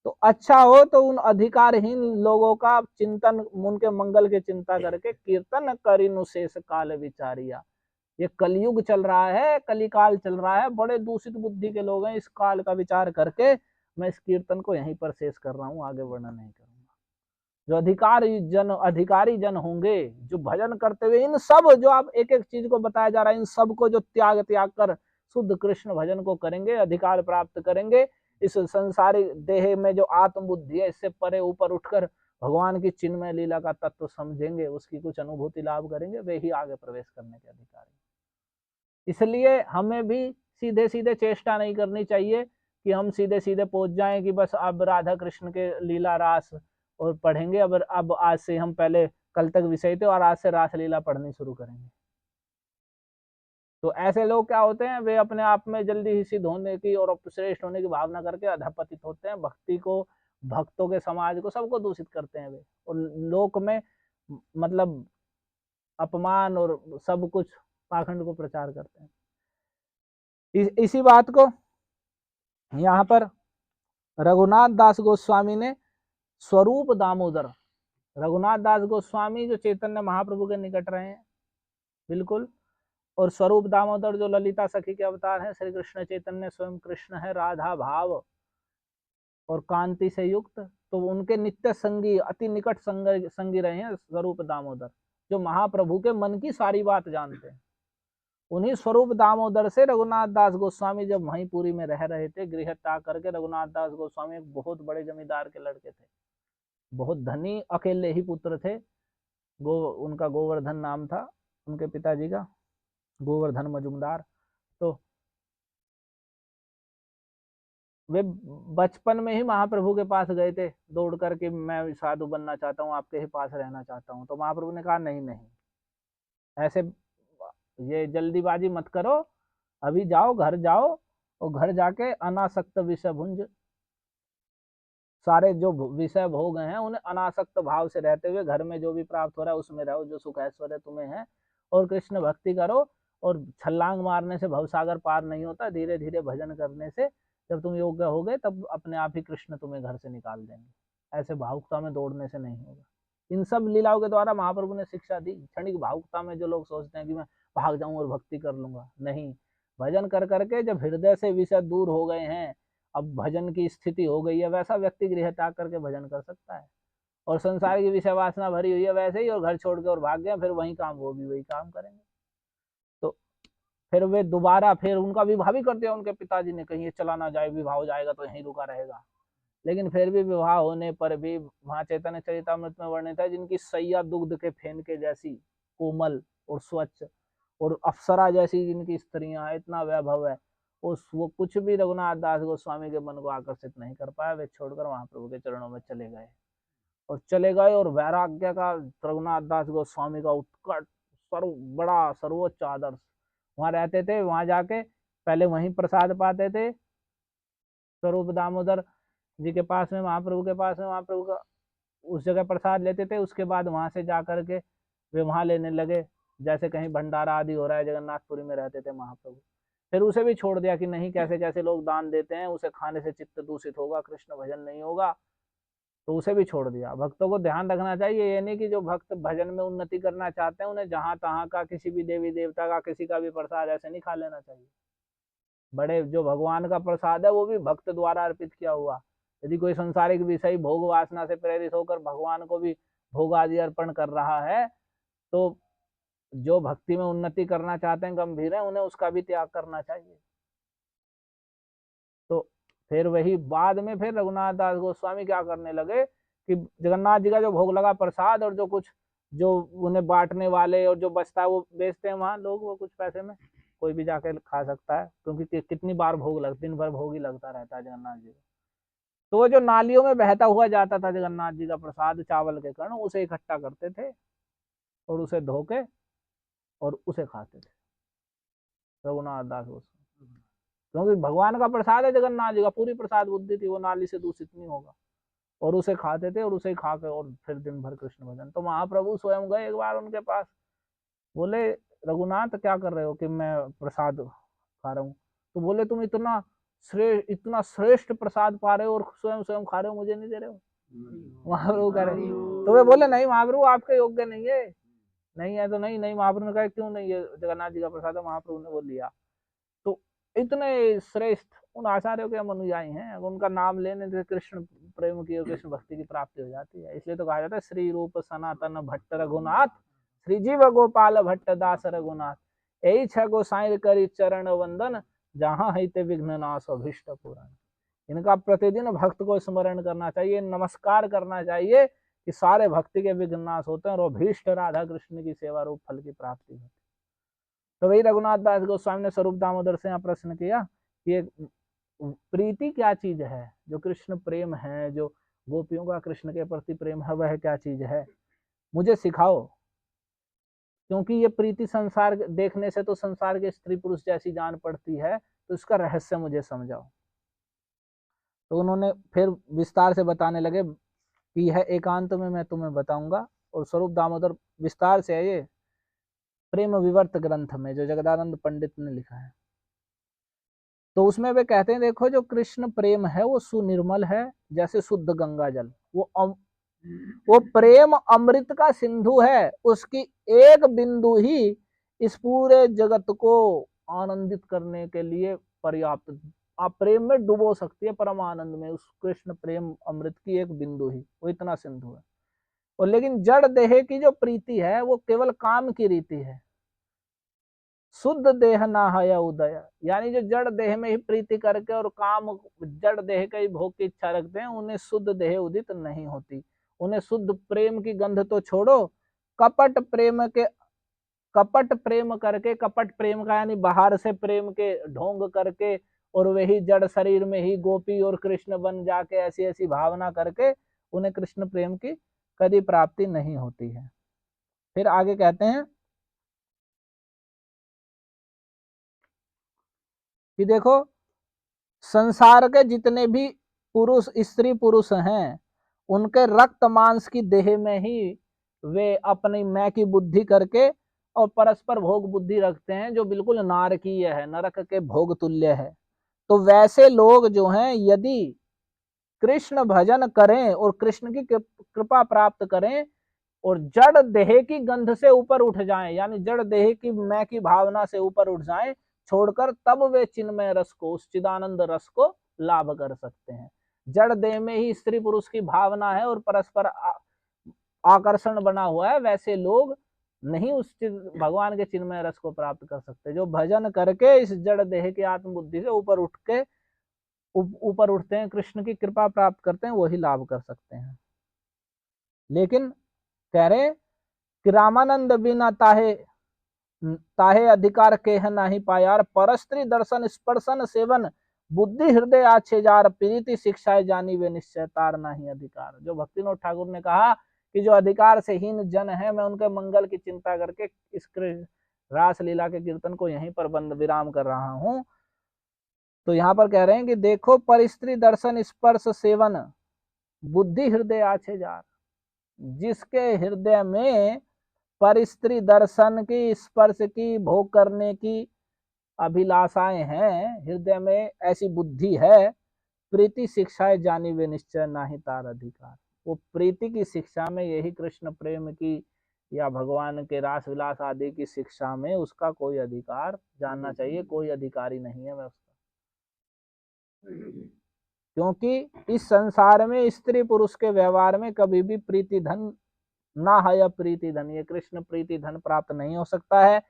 तो अच्छा हो तो उन अधिकारहीन लोगों का चिंतन, उनके मंगल की चिंता करके कीर्तन करिनु शेष काल विचारिया। ये कलयुग चल रहा है, कलिकाल चल रहा है, बड़े दूषित बुद्धि के लोग हैं, इस काल का विचार करके मैं इस कीर्तन को यहीं पर शेष कर रहा हूँ, आगे वर्णन नहीं करूंगा। जो अधिकारी जन होंगे, जो भजन करते हुए, इन सब जो आप एक एक चीज को बताया जा रहा है, इन सब को जो त्याग कर शुद्ध कृष्ण भजन को करेंगे, अधिकार प्राप्त करेंगे, इस संसारिक देह में जो आत्म बुद्धि है इससे परे ऊपर उठकर भगवान की चिन्मय लीला का तत्व समझेंगे, उसकी कुछ अनुभूति लाभ करेंगे, वे ही आगे प्रवेश करने के अधिकारी। इसलिए हमें भी सीधे सीधे चेष्टा नहीं करनी चाहिए कि हम सीधे सीधे पहुंच जाएं कि बस अब राधा कृष्ण के लीला रास और पढ़ेंगे, अब आज से हम पहले कल तक विषय थे और आज से रास लीला पढ़नी शुरू करेंगे। तो ऐसे लोग क्या होते हैं, वे अपने आप में जल्दी ही सिद्ध होने की और श्रेष्ठ होने की भावना करके अधपतित होते हैं, भक्ति को, भक्तों के समाज को, सबको दूषित करते हैं वे, और लोक में मतलब अपमान और सब कुछ पाखंड को प्रचार करते हैं। इसी बात को यहाँ पर रघुनाथ दास गोस्वामी ने स्वरूप दामोदर, रघुनाथ दास गोस्वामी जो चैतन्य महाप्रभु के निकट रहे हैं बिल्कुल, और स्वरूप दामोदर जो ललिता सखी के अवतार हैं, श्री कृष्ण चैतन्य स्वयं कृष्ण है, राधा भाव और कांति से युक्त, तो उनके नित्य संगी, अति निकट संगी रहे हैं स्वरूप दामोदर, जो महाप्रभु के मन की सारी बात जानते हैं। उन्हीं स्वरूप दामोदर से रघुनाथ दास गोस्वामी जब वहीं पुरी में रह रहे थे, गृह त्याग करके, रघुनाथ दास गोस्वामी एक बहुत बड़े जमींदार के लड़के थे, बहुत धनी, अकेले ही पुत्र थे, उनका गोवर्धन नाम था उनके पिताजी का, गोवर्धन मजुमदार। तो वे बचपन में ही महाप्रभु के पास गए थे दौड़ करके, मैं साधु बनना चाहता हूँ, आपके ही पास रहना चाहता हूँ। तो महाप्रभु ने कहा नहीं नहीं, ऐसे ये जल्दीबाजी मत करो, अभी जाओ, घर जाओ, और घर जाके अनासक्त विषय भुंज, सारे जो विषय भोग हैं उन्हें अनासक्त भाव से रहते हुए घर में जो भी प्राप्त हो रहा है उसमें रहो, जो सुख ऐश्वर्य तुम्हें है, और कृष्ण भक्ति करो, और छलांग मारने से भवसागर पार नहीं होता, धीरे धीरे भजन करने से जब तुम योग्य हो गए तब अपने आप ही कृष्ण तुम्हें घर से निकाल देंगे, ऐसे भावुकता में दौड़ने से नहीं होगा। इन सब लीलाओं के द्वारा महाप्रभु ने शिक्षा दी। क्षणिक भावुकता में जो लोग सोचते हैं कि मैं भाग जाऊं और भक्ति कर लूंगा, नहीं, भजन कर करके जब हृदय से विषय दूर हो गए हैं, अब भजन की स्थिति हो गई है, वैसा व्यक्ति गृह त्याग करके भजन कर सकता है। और संसार की विषय वासना भरी हुई है वैसे ही, और घर छोड़ के और भाग गए, फिर वही काम, वो भी वही काम करेंगे। तो फिर वे दोबारा फिर उनका विवाह भी करते हैं उनके पिताजी ने, कहीं ये चला ना जाए, विवाह हो जाएगा तो यहीं रुका रहेगा। लेकिन फिर भी विवाह होने पर भी वहां चैतन्य चरितामृत में वर्णित है, जिनकी सैया दुग्ध के फेन के जैसी कोमल और स्वच्छ और अप्सरा जैसी जिनकी स्त्रियां, इतना वैभव है, वो कुछ भी रघुनाथ दास गोस्वामी के मन को आकर्षित नहीं कर पाया। वे छोड़कर महाप्रभु के चरणों में चले गए और वैराग्य का रघुनाथ दास गोस्वामी का उत्कट बड़ा सर्वोच्च आदर्श, वहां रहते थे। वहां जाके पहले वहीं प्रसाद पाते थे स्वरूप दामोदर जी के पास में, महाप्रभु के पास में, महाप्रभु का उस जगह प्रसाद लेते थे। उसके बाद वहां से जा करके वे वहां लेने लगे, जैसे कहीं भंडारा आदि हो रहा है, जगन्नाथपुरी में रहते थे महाप्रभु। फिर उसे भी छोड़ दिया कि नहीं, कैसे कैसे लोग दान देते हैं, उसे खाने से चित्त दूषित होगा, कृष्ण भजन नहीं होगा, तो उसे भी छोड़ दिया। भक्तों को ध्यान रखना चाहिए, ये नहीं कि जो भक्त भजन में उन्नति करना चाहते हैं उन्हें जहां तहां का किसी भी देवी देवता का किसी का भी प्रसाद ऐसे नहीं खा लेना चाहिए। बड़े जो भगवान का प्रसाद है वो भी भक्त द्वारा अर्पित किया हुआ। यदि कोई संसारिक विषय भोग वासना से प्रेरित होकर भगवान को भी भोग आदि अर्पण कर रहा है, तो जो भक्ति में उन्नति करना चाहते हैं, गंभीर है, उन्हें उसका भी त्याग करना चाहिए। तो फिर वही बाद में फिर रघुनाथ दास गोस्वामी क्या करने लगे कि जगन्नाथ जी का जो भोग लगा प्रसाद और जो कुछ जो उन्हें बांटने वाले और जो बचता है वो बेचते हैं वहां लोग, वो कुछ पैसे में कोई भी जाके खा सकता है, क्योंकि कितनी बार भोग लगता, दिन भर भोग ही लगता रहता है जगन्नाथ जी। तो वो जो नालियों में बहता हुआ जाता था जगन्नाथ जी का प्रसाद चावल के कण, उसे इकट्ठा करते थे और उसे धो के और उसे खाते थे रघुनाथ दास गोस्वामी, क्योंकि भगवान का प्रसाद है जगन्नाथ जी का, पूरी प्रसाद बुद्धि थी, वो नाली से दूषित नहीं होगा। और उसे खाते थे और उसे खा के और फिर दिन भर कृष्ण भजन। तो महाप्रभु स्वयं गए एक बार उनके पास, बोले रघुनाथ क्या कर रहे हो कि मैं प्रसाद खा रहा हूँ? तो बोले तुम इतना श्रेष्ठ प्रसाद पा रहे हो और स्वयं स्वयं खा रहे हो, मुझे नहीं दे रहे हो? महाप्रभु कह रहे, तो वे बोले नहीं महाप्रभु आपके योग्य नहीं है, नहीं है तो नहीं। नहीं महाप्रभु ने कहा क्यों नहीं, ये जगन्नाथ जी का प्रसाद है। महाप्रभु ने वो लिया। तो इतने श्रेष्ठ उन आचार्यों के हम अनुयायी हैं, उनका नाम लेने से कृष्ण प्रेम की और कृष्ण भक्ति की प्राप्ति हो जाती है। इसलिए तो कहा जाता है श्री रूप सनातन भट्ट रघुनाथ, श्री जीव गोपाल भट्ट दास रघुनाथ, यही छ गोसाई करी चरण वंदन, जहाँ हित विघ्न नाश अभिष्ट पूरण। इनका प्रतिदिन भक्त को स्मरण करना चाहिए, नमस्कार करना चाहिए कि सारे भक्ति के विघ्न नाश होते हैं और अभीष्ट राधा कृष्ण की सेवा रूप फल की प्राप्ति होती है। तो वही रघुनाथ दास गोस्वामी ने स्वरूप दामोदर से यहाँ प्रश्न किया कि प्रीति क्या चीज है, जो कृष्ण प्रेम है, जो गोपियों का कृष्ण के प्रति प्रेम है, वह क्या चीज है, मुझे सिखाओ। क्योंकि ये प्रीति संसार देखने से तो संसार के स्त्री पुरुष जैसी जान पड़ती है, तो इसका रहस्य मुझे समझाओ। तो उन्होंने फिर विस्तार से बताने लगे कि यह एकांत में मैं तुम्हें बताऊंगा। और स्वरूप दामोदर विस्तार से है ये प्रेम विवर्त ग्रंथ में, जो जगदानंद पंडित ने लिखा है। तो उसमें वे कहते हैं देखो जो कृष्ण प्रेम है वो सुनिर्मल है, जैसे शुद्ध गंगा जल। वो प्रेम अमृत का सिंधु है, उसकी एक बिंदु ही इस पूरे जगत को आनंदित करने के लिए पर्याप्त, आप प्रेम में डुबो सकती है परम आनंद में। उस कृष्ण प्रेम अमृत की एक बिंदु ही, वो इतना सिंधु है। और लेकिन जड़ देह की जो प्रीति है वो केवल काम की रीति है। शुद्ध देह ना है उदय, यानी जो जड़ देह में ही प्रीति करके और काम जड़ देह के ही भोग की इच्छा रखते हैं, उन्हें शुद्ध देह उदित नहीं होती। उन्हें शुद्ध प्रेम की गंध तो छोड़ो, कपट प्रेम करके, कपट प्रेम का यानी बाहर से प्रेम के ढोंग करके और वही जड़ शरीर में ही गोपी और कृष्ण बन जाके ऐसी ऐसी भावना करके उन्हें कृष्ण प्रेम की कभी प्राप्ति नहीं होती है। फिर आगे कहते हैं कि देखो संसार के जितने भी पुरुष स्त्री पुरुष हैं, उनके रक्त मांस की देह में ही वे अपनी मैं की बुद्धि करके और परस्पर भोग बुद्धि रखते हैं, जो बिल्कुल नारकीय है, नरक के भोग तुल्य है। तो वैसे लोग जो हैं यदि कृष्ण भजन करें और कृष्ण की कृपा प्राप्त करें, और जड़ देह की गंध से ऊपर उठ जाएं, यानी जड़ देह की मैं की भावना से ऊपर उठ जाएं, छोड़कर तब वे चिन्मय रस को, उस चिदानंद रस को लाभ कर सकते हैं। जड़ देह में ही स्त्री पुरुष की भावना है और परस्पर आकर्षण बना हुआ है, वैसे लोग नहीं उस भगवान के चिन्मय रस को प्राप्त कर सकते। जो भजन करके इस जड़ देह की आत्मबुद्धि से ऊपर उठते हैं, कृष्ण की कृपा प्राप्त करते हैं, वही लाभ कर सकते हैं। लेकिन कह रहे कि रामानंद बिना ताहे अधिकार के है नहीं पायार, परस्त्री दर्शन स्पर्शन सेवन बुद्धि हृदय आछे जार, प्रीति शिक्षाएं जानी वे निश्चय तार नहीं अधिकार। जो भक्तिनोद ठाकुर ने कहा कि जो अधिकार से हीन जन है, मैं उनके मंगल की चिंता करके इस रास लीला के कीर्तन को यहीं पर बंद विराम कर रहा हूं। तो यहाँ पर कह रहे हैं कि देखो परस्त्री दर्शन स्पर्श सेवन बुद्धि हृदय आछे जार, जिसके हृदय में परस्त्री दर्शन की, स्पर्श की, भोग करने की अभिलाषाएं हैं, हृदय में ऐसी बुद्धि है, प्रीति शिक्षाएं जानी वे निश्चय नाही तार अधिकार। वो प्रीति की शिक्षा में, यही कृष्ण प्रेम की या भगवान के रास विलास आदि की शिक्षा में उसका कोई अधिकार जानना चाहिए, कोई अधिकारी नहीं है वह उसका। क्योंकि इस संसार में स्त्री पुरुष के व्यवहार में कभी भी प्रीति धन ना है, प्रीति धन, ये कृष्ण प्रीति धन प्राप्त नहीं हो सकता है।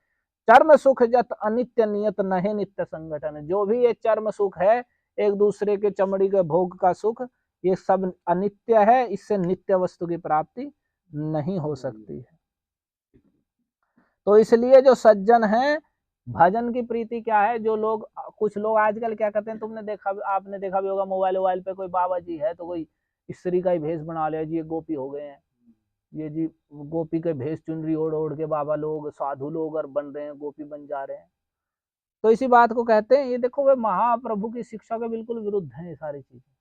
चर्म सुख जत अनित्य नियत नहे नित्य संगठन, जो भी ये चर्म सुख है, एक दूसरे के चमड़ी के भोग का सुख, ये सब अनित्य है, इससे नित्य वस्तु की प्राप्ति नहीं हो सकती है। तो इसलिए जो सज्जन है, भजन की प्रीति क्या है, जो लोग, कुछ लोग आजकल क्या करते हैं, आपने देखा भी होगा, मोबाइल पे कोई बाबा जी है तो कोई स्त्री का ही भेष बना लिया जी, ये गोपी हो गए हैं, ये जी गोपी के भेष चुनरी ओढ़ ओढ़ के बाबा लोग, साधु लोग और बन रहे हैं, गोपी बन जा रहे हैं। तो इसी बात को कहते हैं, ये देखो वे महाप्रभु की शिक्षा के बिल्कुल विरुद्ध हैं ये सारी चीजें।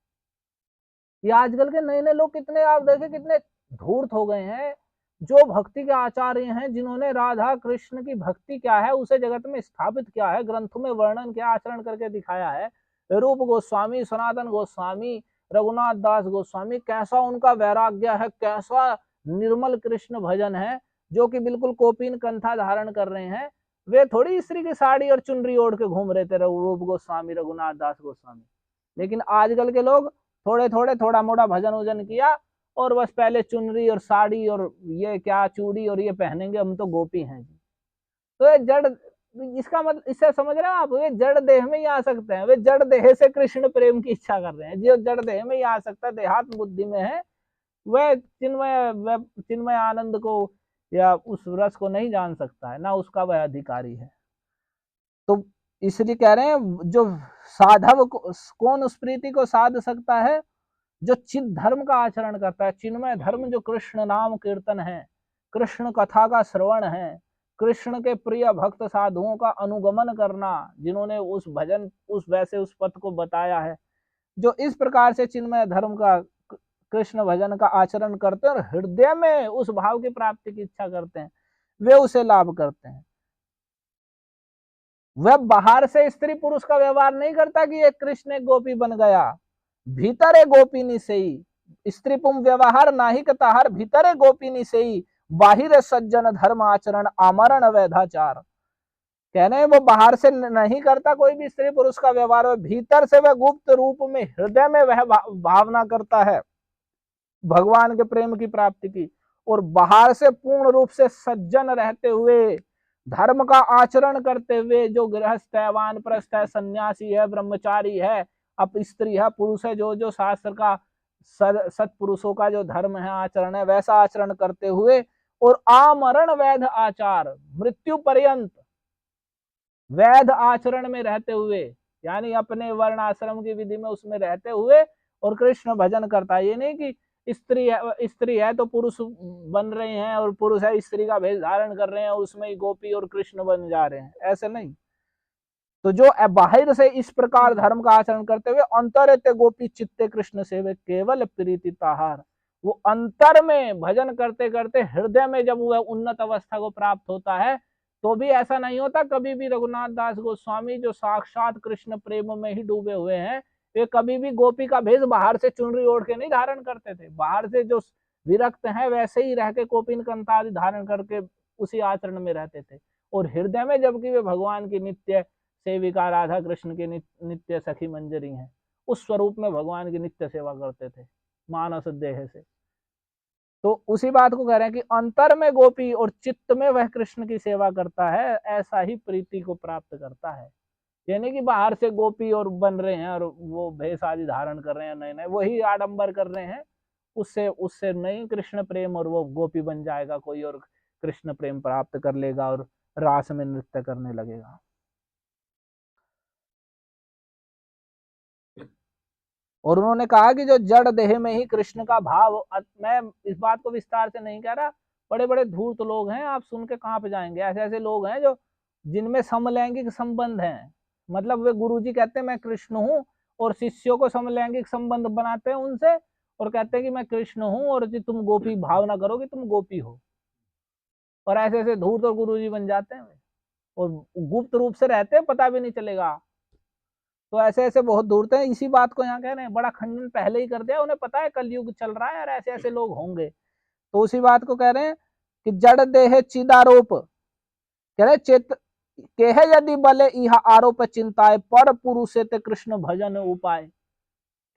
ये आजकल के नए नए लोग कितने, आप देखें कितने धूर्त हो गए हैं, जो भक्ति के आचार्य हैं, जिन्होंने राधा कृष्ण की भक्ति क्या है उसे जगत में स्थापित किया है, ग्रंथों में वर्णन किया, आचरण करके दिखाया है। रूप गोस्वामी, सनातन गोस्वामी, रघुनाथ दास गोस्वामी, कैसा उनका वैराग्य है, कैसा निर्मल कृष्ण भजन है, जो कि बिल्कुल कोपीन कंथा धारण कर रहे हैं। वे थोड़ी स्त्री की साड़ी और चुनरी ओढ़ के घूम रहे थे, रूप गोस्वामी, रघुनाथ दास गोस्वामी। लेकिन आजकल के लोग थोड़ा मोड़ा भजन वजन किया और बस पहले चुनरी और साड़ी और ये क्या चूड़ी और ये पहनेंगे, हम तो गोपी हैं जी। तो ये जड़, इसका मतलब, इससे समझ रहे हैं आप, ये जड़ देह में ही आ सकते हैं, वे जड़ देह से कृष्ण प्रेम की इच्छा कर रहे हैं। जो जड़ देह में ही आ सकता है, देहात्म बुद्धि में है, वह चिन्मय आनंद को या उस रस को नहीं जान सकता है, ना उसका वह अधिकारी है। तो इसलिए कह रहे हैं, जो साधव कौन उस प्रीति को साध सकता है, जो चिद धर्म का आचरण करता है। चिन्मय धर्म जो कृष्ण नाम कीर्तन है, कृष्ण कथा का श्रवण है, कृष्ण के प्रिय भक्त साधुओं का अनुगमन करना, जिन्होंने उस भजन उस पथ को बताया है, जो इस प्रकार से चिन्मय धर्म का, कृष्ण भजन का आचरण करते हैं और हृदय में उस भाव की प्राप्ति की इच्छा करते हैं, वे उसे लाभ करते हैं। वह बाहर से स्त्री पुरुष का व्यवहार नहीं करता कि ये कृष्ण एक गोपी बन गया, भीतरे गोपिनी से ही स्त्री पुम व्यवहार नाही कताहर, भीतरे गोपिनी से ही बाहिर सज्जन धर्म आचरण आमरण वैधाचार। कहने वो बाहर से नहीं करता कोई भी स्त्री पुरुष का व्यवहार, भीतर से वह गुप्त रूप में हृदय में वह भावना करता है भगवान के प्रेम की प्राप्ति की, और बाहर से पूर्ण रूप से सज्जन रहते हुए, धर्म का आचरण करते हुए, जो गृहस्थ है, वानप्रस्थ है, सन्यासी है, ब्रह्मचारी है, अब स्त्री है, पुरुष है, जो जो शास्त्र का सत्पुरुषों का जो धर्म है, आचरण है, वैसा आचरण करते हुए, और आमरण वैध आचार, मृत्यु पर्यंत वैध आचरण में रहते हुए, यानी अपने वर्ण आश्रम की विधि में उसमें रहते हुए और कृष्ण भजन करता है। ये नहीं कि स्त्री है तो पुरुष बन रहे हैं, और पुरुष है स्त्री का भेष धारण कर रहे हैं, उसमें ही गोपी और कृष्ण बन जा रहे हैं, ऐसे नहीं। तो जो बाहर से इस प्रकार धर्म का आचरण करते हुए, अंतरते गोपी चित्ते कृष्ण सेवे केवल प्रीति ताहार, वो अंतर में भजन करते करते हृदय में जब वह उन्नत अवस्था को प्राप्त होता है, तो भी ऐसा नहीं होता कभी भी। रघुनाथ दास गोस्वामी जो साक्षात कृष्ण प्रेम में ही डूबे हुए हैं, वे कभी भी गोपी का भेष बाहर से चुनरी ओढ़ के नहीं धारण करते थे। बाहर से जो विरक्त हैं वैसे ही रह के कोपिन कंता आदि धारण करके उसी आचरण में रहते थे। और हृदय में जबकि वे भगवान की नित्य सेविका राधा कृष्ण की नित्य सखी मंजरी हैं, उस स्वरूप में भगवान की नित्य सेवा करते थे मानस देह से। तो उसी बात को कह रहे हैं कि अंतर में गोपी और चित्त में वह कृष्ण की सेवा करता है, ऐसा ही प्रीति को प्राप्त करता है। यानी कि बाहर से गोपी और बन रहे हैं और वो भेष आदि धारण कर रहे हैं, नए नए वही आडंबर कर रहे हैं, उससे उससे नहीं कृष्ण प्रेम और वो गोपी बन जाएगा कोई और कृष्ण प्रेम प्राप्त कर लेगा और रास में नृत्य करने लगेगा। और उन्होंने कहा कि जो जड़ देह में ही कृष्ण का भाव, मैं इस बात को विस्तार से नहीं कह रहा, बड़े बड़े धूर्त लोग हैं, आप सुन के कहाँ पे जाएंगे। ऐसे ऐसे लोग हैं जो जिनमें समलैंगिक संबंध हैं, मतलब वे गुरुजी कहते हैं मैं कृष्ण हूँ और शिष्यों को समलैंगिक संबंध बनाते हैं उनसे और कहते हैं कि मैं कृष्ण हूँ और जी तुम गोपी भावना करो कि तुम गोपी हो। और ऐसे ऐसे धूर्त और गुरुजी बन जाते हैं और गुप्त रूप से रहते हैं, पता भी नहीं चलेगा। तो ऐसे ऐसे बहुत दूर थे, इसी बात को यहाँ कह रहे हैं, बड़ा खंडन पहले ही कर दिया, उन्हें पता है कलयुग चल रहा है और ऐसे ऐसे लोग होंगे। तो उसी बात को कह रहे हैं कि जड़ देह चिदारोप, कह रहे चेत केह यदि बले यह आरोप चिंताए पर पुरुष ते कृष्ण भजन उपाय।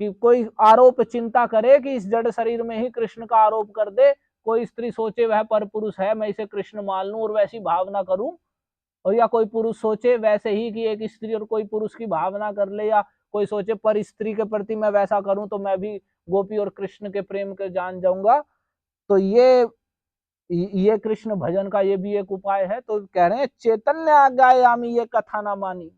कि कोई आरोप चिंता करे कि इस जड़ शरीर में ही कृष्ण का आरोप कर दे, कोई स्त्री सोचे वह पर पुरुष है मैं इसे कृष्ण मान लूं और वैसी भावना करूं, और या कोई पुरुष सोचे वैसे ही कि एक स्त्री और कोई पुरुष की भावना कर ले, या कोई सोचे पर स्त्री के प्रति मैं वैसा करूं तो मैं भी गोपी और कृष्ण के प्रेम के जान जाऊंगा, तो ये कृष्ण भजन का ये भी एक उपाय है। तो कह रहे हैं चैतन्य आज्ञायामी ये कथा ना मानी,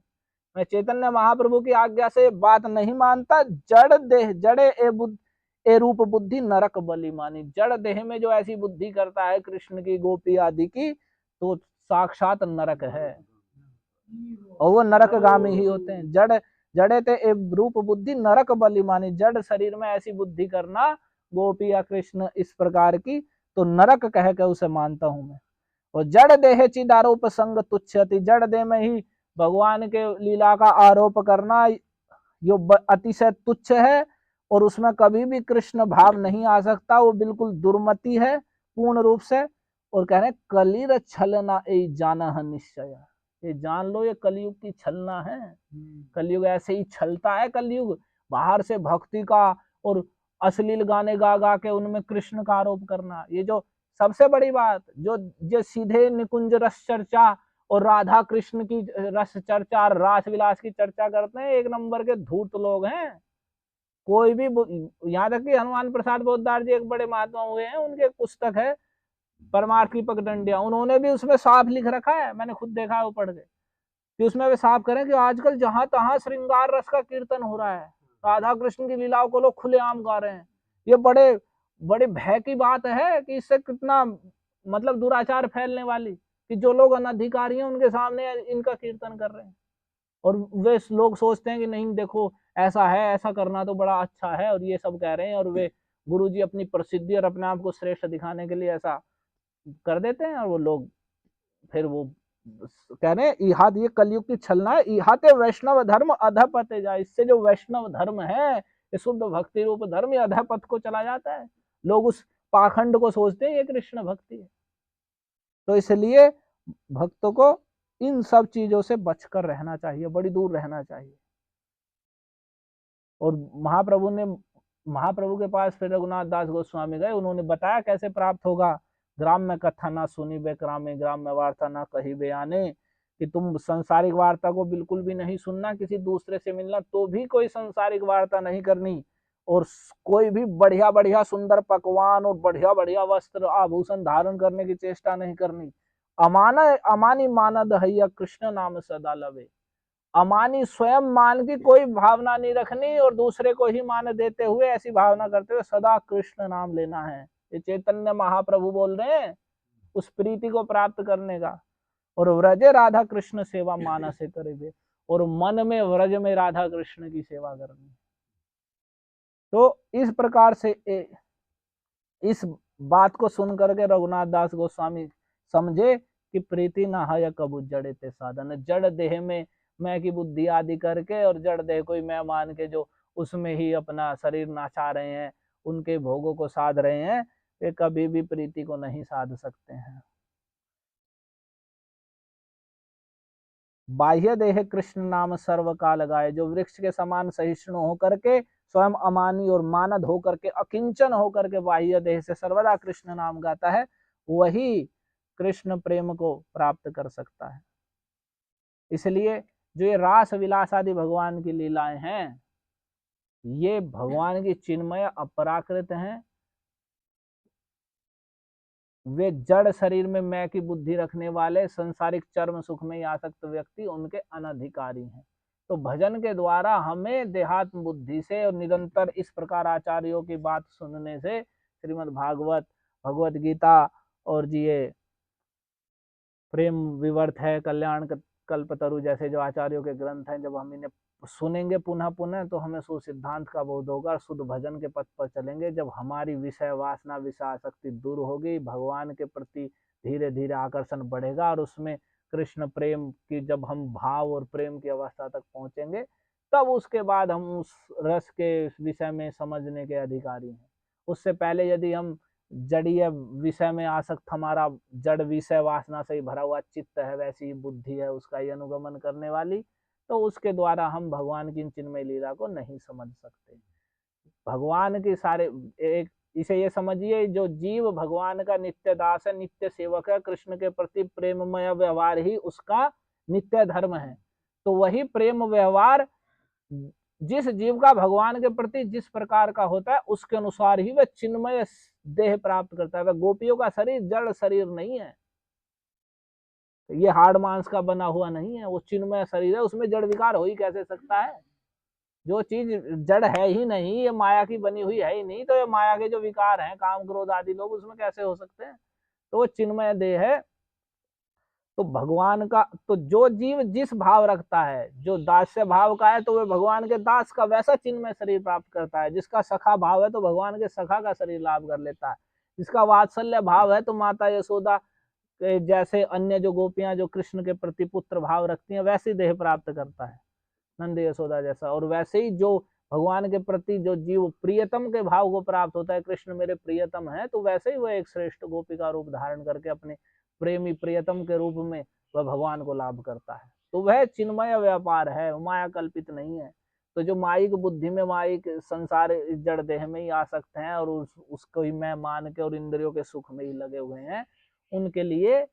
मैं चैतन्य महाप्रभु की आज्ञा से बात नहीं मानता, जड़ देह जड़े ए रूप बुद्धि नरक बलि मानी। जड़ देह में जो ऐसी बुद्धि करता है कृष्ण की गोपी आदि की, तो साक्षात नरक है और वो नरकगामी ही होते हैं। जड़े ते ए रूप बुद्धि नरक बलि मानी, जड़ शरीर में ऐसी बुद्धि करना गोपी या कृष्ण इस प्रकार की, तो नरक कह के उसे मानता हूं मैं। और जड़ देह चिदारोप संग तुच्छति, जड़ देह में ही भगवान के लीला का आरोप करना यो अतिशय तुच्छ है और उसमें कभी भी कृष्ण भाव नहीं आ सकता, वो बिल्कुल दुर्मति है पूर्ण रूप से। और कह रहे कलिर छलना ए जाना है निश्चय, ये जान लो ये कलयुग की छलना है। कलयुग ऐसे ही छलता है, कलयुग बाहर से भक्ति का और अश्लील गाने गा गा के उनमें कृष्ण का आरोप करना, ये जो सबसे बड़ी बात, जो सीधे निकुंज रस चर्चा और राधा कृष्ण की रस चर्चा और रास विलास की चर्चा करते हैं, एक नंबर के धूर्त लोग हैं। कोई भी, यहाँ तक कि हनुमान प्रसाद पोद्दार जी एक बड़े महात्मा हुए हैं, उनके एक पुस्तक है परमार्थ की पगडंडिया, उन्होंने भी उसमें साफ लिख रखा है, मैंने खुद देखा है वो पढ़ के, कि उसमें वे साफ करें कि आजकल जहां तहां श्रृंगार रस का कीर्तन हो रहा है, राधा कृष्ण की लीलाओं को लोग खुलेआम गा रहे हैं। ये बड़े बड़े भय की बात है कि इससे कितना मतलब दुराचार फैलने वाली, कि जो लोग अनधिकारी हैं उनके सामने इनका कीर्तन कर रहे हैं और वे लोग सोचते हैं कि नहीं देखो ऐसा है, ऐसा करना तो बड़ा अच्छा है, और ये सब कह रहे हैं, और वे गुरुजी अपनी प्रसिद्धि और अपने आप को श्रेष्ठ दिखाने के लिए ऐसा कर देते हैं। और वो लोग फिर वो कह रहे हैं इहाद ये कलयुग की छलना है, इहाते वैष्णव धर्म अधपते जाए, इससे जो वैष्णव धर्म है ये शुद्ध भक्ति रूप धर्म ये अधपत को चला जाता है, लोग उस पाखंड को सोचते हैं ये कृष्ण भक्ति है। तो इसलिए भक्तों को इन सब चीजों से बचकर रहना चाहिए, बड़ी दूर रहना चाहिए। और महाप्रभु के पास फिर रघुनाथ दास गोस्वामी गए, उन्होंने बताया कैसे प्राप्त होगा। ग्राम में कथा ना सुनी बेक्रामे, ग्राम में वार्ता ना कही बयाने, कि तुम संसारिक वार्ता को बिल्कुल भी नहीं सुनना, किसी दूसरे से मिलना तो भी कोई संसारिक वार्ता नहीं करनी, और कोई भी बढ़िया बढ़िया सुंदर पकवान और बढ़िया बढ़िया वस्त्र आभूषण धारण करने की चेष्टा नहीं करनी। अमानी मानद हैया कृष्ण नाम सदा लवे, अमानी स्वयं मान की कोई भावना नहीं रखनी और दूसरे को ही मान देते हुए ऐसी भावना करते हुए सदा कृष्ण नाम लेना है। ये चैतन्य महाप्रभु बोल रहे हैं उस प्रीति को प्राप्त करने का। और व्रजे राधा कृष्ण सेवा मानस करे, और मन में व्रज में राधा कृष्ण की सेवा करनी। तो इस प्रकार से इस बात को सुन करके रघुनाथ दास गोस्वामी समझे कि प्रीति न है कबू जड़े ते साधन, जड़ देह में मैं की बुद्धि आदि करके और जड़ देह कोई मैं मान के जो उसमें ही अपना शरीर नाचा रहे हैं, उनके भोगों को साध रहे हैं, वे कभी भी प्रीति को नहीं साध सकते हैं। बाह्य देह कृष्ण नाम सर्व काल गाए, जो वृक्ष के समान सहिष्णु होकर के, स्वयं अमानी और मानद होकर के, अकिंचन होकर के बाह्य देह से सर्वदा कृष्ण नाम गाता है, वही कृष्ण प्रेम को प्राप्त कर सकता है। इसलिए जो ये रास विलास आदि भगवान की लीलाएं हैं, ये भगवान की चिन्मय अपराकृत हैं। वे जड़ शरीर में मैं की बुद्धि रखने वाले संसारिक चर्म सुख में आसक्त व्यक्ति उनके अनधिकारी हैं। तो भजन के द्वारा हमें देहात्म बुद्धि से और निरंतर इस प्रकार आचार्यों की बात सुनने से, श्रीमद् भागवत, भगवत गीता और जी ये प्रेम विवर्त है, कल्याण कल्पतरु जैसे जो आचार्यों के ग्रंथ हैं, जब हम इन्हें सुनेंगे पुनः पुनः तो हमें शुद्ध सिद्धांत का बोध होगा, शुद्ध भजन के पथ पर चलेंगे। जब हमारी विषय वासना, विषय आसक्ति दूर होगी, भगवान के प्रति धीरे धीरे आकर्षण बढ़ेगा और उसमें कृष्ण प्रेम की जब हम भाव और प्रेम की अवस्था तक पहुंचेंगे, तब उसके बाद हम उस रस के विषय में समझने के अधिकारी हैं। उससे पहले यदि हम जड़ीय विषय में आसक्त, हमारा जड़ विषय वासना से ही भरा हुआ चित्त है, वैसी ही बुद्धि है उसका ही अनुगमन करने वाली, तो उसके द्वारा हम भगवान की चिन्मय लीला को नहीं समझ सकते। भगवान के सारे एक इसे ये समझिए, जो जीव भगवान का नित्य दास है, नित्य सेवक है, कृष्ण के प्रति प्रेममय व्यवहार ही उसका नित्य धर्म है। तो वही प्रेम व्यवहार जिस जीव का भगवान के प्रति जिस प्रकार का होता है, उसके अनुसार ही वह चिन्मय देह प्राप्त करता है। वह गोपियों का शरीर जड़ शरीर नहीं है, ये हाड़ मांस का बना हुआ नहीं है, वो चिन्मय शरीर है, उसमें जड़ विकार हो ही कैसे सकता है। जो चीज जड़ है ही नहीं, ये माया की बनी हुई है ही नहीं, तो ये माया के जो विकार हैं, काम क्रोध आदि लोग, उसमें कैसे हो सकते हैं। तो वो चिन्मय देह है। तो भगवान का, तो जो जीव जिस भाव रखता है, जो दास्य भाव का है, तो वह भगवान के दास का वैसा चिन्मय शरीर प्राप्त करता है। जिसका सखा भाव है तो भगवान के सखा का शरीर लाभ कर लेता है। जिसका वात्सल्य भाव है तो माता यशोदा जैसे अन्य जो गोपियां जो कृष्ण के प्रति पुत्र भाव रखती हैं, वैसी देह प्राप्त करता है, नंद यशोदा जैसा। और वैसे ही जो भगवान के प्रति जो जीव प्रियतम के भाव को प्राप्त होता है, कृष्ण मेरे प्रियतम है, तो वैसे ही वह एक श्रेष्ठ गोपी का रूप धारण करके अपने प्रेमी प्रियतम के रूप में वह भगवान को लाभ करता है। तो वह चिन्मय व्यापार है, माया कल्पित नहीं है। तो जो माइक बुद्धि में, माइक संसार जड़ देह में ही आसक्त हैं और उसको ही मैं मान के और इंद्रियों के सुख में ही लगे हुए हैं, उनके लिए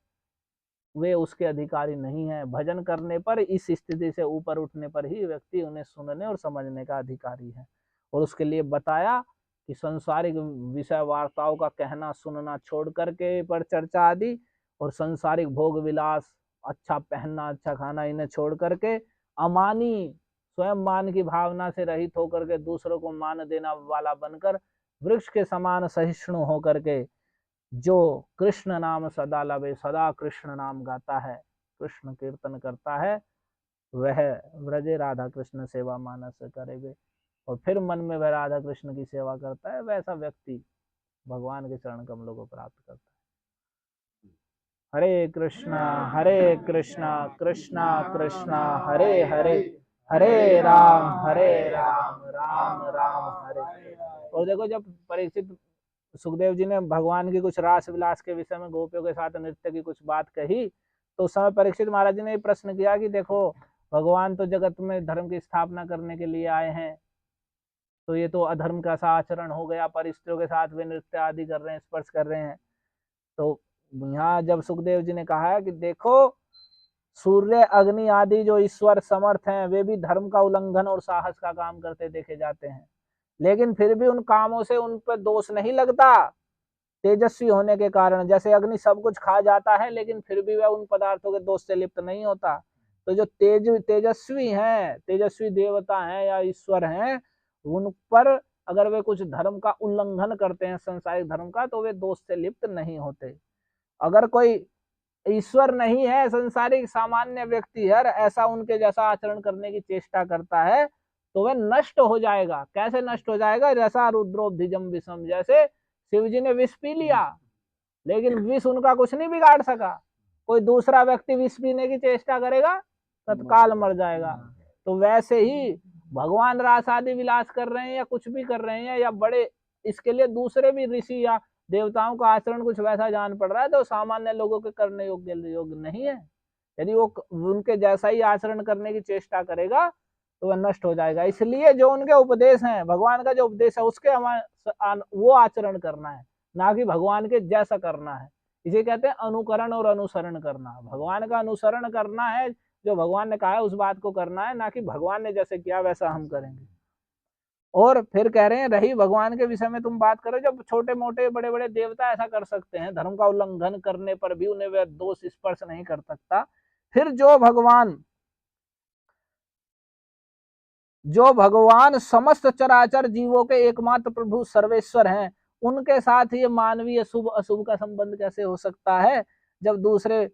वे उसके अधिकारी नहीं हैं। भजन करने पर, इस स्थिति से ऊपर उठने पर ही व्यक्ति उन्हें सुनने और समझने का अधिकारी है। और उसके लिए बताया कि संसारिक विषय वार्ताओं का कहना सुनना छोड़ करके पर चर्चा आदि, और संसारिक भोग विलास, अच्छा पहनना, अच्छा खाना, इन्हें छोड़ करके अमानी, स्वयं मान की भावना से रहित होकर के दूसरों को मान देना वाला बनकर, वृक्ष के समान सहिष्णु होकर के जो कृष्ण नाम सदा लवे, सदा कृष्ण नाम गाता है, कृष्ण कीर्तन करता है, वह व्रजे राधा कृष्ण सेवा मानस करेगे। और फिर मन में वह राधा कृष्ण की सेवा करता है, वैसा व्यक्ति भगवान के चरण कमलों को प्राप्त करता है। हरे कृष्णा कृष्णा कृष्णा हरे हरे, हरे राम राम राम हरे। और देखो, जब परीक्षित सुखदेव जी ने भगवान की कुछ रास विलास के विषय में गोपियों के साथ नृत्य की कुछ बात कही, तो उस समय परीक्षित महाराज जी ने प्रश्न किया कि देखो, भगवान तो जगत में धर्म की स्थापना करने के लिए आए हैं, तो ये तो अधर्म का सा आचरण हो गया, पर स्त्रियों के साथ वे नृत्य आदि कर रहे हैं, स्पर्श कर रहे हैं। तो यहाँ जब सुखदेव जी ने कहा है कि देखो, सूर्य अग्नि आदि जो ईश्वर समर्थ हैं, वे भी धर्म का उल्लंघन और साहस का काम करते देखे जाते हैं, लेकिन फिर भी उन कामों से उन पर दोष नहीं लगता, तेजस्वी होने के कारण। जैसे अग्नि सब कुछ खा जाता है, लेकिन फिर भी वह उन पदार्थों के दोष से लिप्त नहीं होता। तो जो तेजस्वी हैं, तेजस्वी देवता हैं या ईश्वर हैं, उन पर अगर वे कुछ धर्म का उल्लंघन करते हैं, संसारिक धर्म का, तो वे दोष से लिप्त नहीं होते। अगर कोई ईश्वर नहीं है, संसारिक सामान्य व्यक्ति है, ऐसा उनके जैसा आचरण करने की चेष्टा करता है, तो वह नष्ट हो जाएगा। कैसे नष्ट हो जाएगा? जैसा रुद्रोब्धिजम विषम, जैसे शिव जी ने विष पी लिया, लेकिन विष उनका कुछ नहीं बिगाड़ सका। कोई दूसरा व्यक्ति विष पीने की चेष्टा करेगा, तत्काल मर जाएगा। तो वैसे ही भगवान रास आदि विलास कर रहे हैं या कुछ भी कर रहे हैं, या बड़े इसके लिए दूसरे भी ऋषि या देवताओं का आचरण कुछ वैसा जान पड़ रहा है तो सामान्य लोगों के करने योग्य नहीं है। यदि वो उनके जैसा ही आचरण करने की चेष्टा करेगा तो वह नष्ट हो जाएगा। इसलिए जो उनके उपदेश हैं, भगवान का जो उपदेश है उसके वो आचरण करना है, ना कि भगवान के जैसा करना है। इसे कहते हैं अनुकरण और अनुसरण करना। भगवान का अनुसरण करना है, जो भगवान ने कहा है उस बात को करना है, ना कि भगवान ने जैसे किया वैसा हम करेंगे। और फिर कह रहे हैं रही भगवान के विषय में तुम बात करो, जब छोटे मोटे बड़े बड़े देवता ऐसा कर सकते हैं, धर्म का उल्लंघन करने पर भी उन्हें वह दोष स्पर्श नहीं कर सकता, फिर जो भगवान समस्त चराचर जीवों के एकमात्र प्रभु सर्वेश्वर हैं, उनके साथ ये मानवीय शुभ अशुभ का संबंध कैसे हो सकता है, जब दूसरे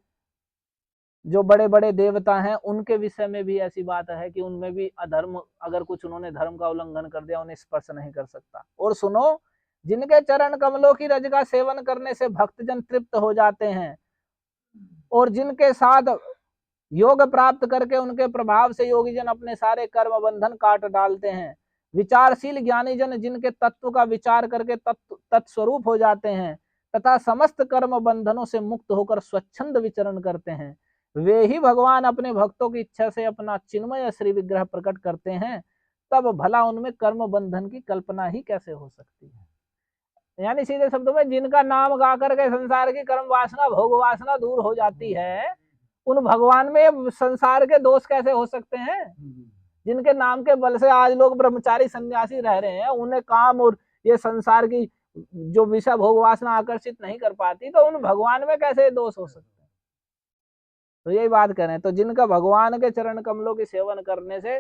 जो बड़े बड़े देवता हैं उनके विषय में भी ऐसी बात है कि उनमें भी अधर्म, अगर कुछ उन्होंने धर्म का उल्लंघन कर दिया उन्हें स्पर्श नहीं कर सकता। और सुनो, जिनके चरण कमलों की रज का सेवन करने से भक्तजन तृप्त हो जाते हैं और जिनके साथ योग प्राप्त करके उनके प्रभाव से योगी जन अपने सारे कर्म बंधन काट डालते हैं, विचारशील ज्ञानी जन जिनके तत्व का विचार करके तत्स्वरूप हो जाते हैं तथा समस्त कर्म बंधनों से मुक्त होकर स्वच्छंद विचरण करते हैं, वे ही भगवान अपने भक्तों की इच्छा से अपना चिन्मय श्री विग्रह प्रकट करते हैं। तब भला उनमें कर्म बंधन की कल्पना ही कैसे हो सकती है। यानी सीधे शब्दों में, जिनका नाम गा करके संसार की कर्म वासना भोग वासना दूर हो जाती है, उन भगवान में संसार के दोष कैसे हो सकते हैं। जिनके नाम के बल से आज लोग ब्रह्मचारी सन्यासी रह रहे हैं, उन्हें काम और ये संसार की जो विषय भोग वासना आकर्षित नहीं कर पाती, तो उन भगवान में कैसे दोष हो सकते हैं। तो यही बात करें तो जिनका भगवान के चरण कमलों की सेवन करने से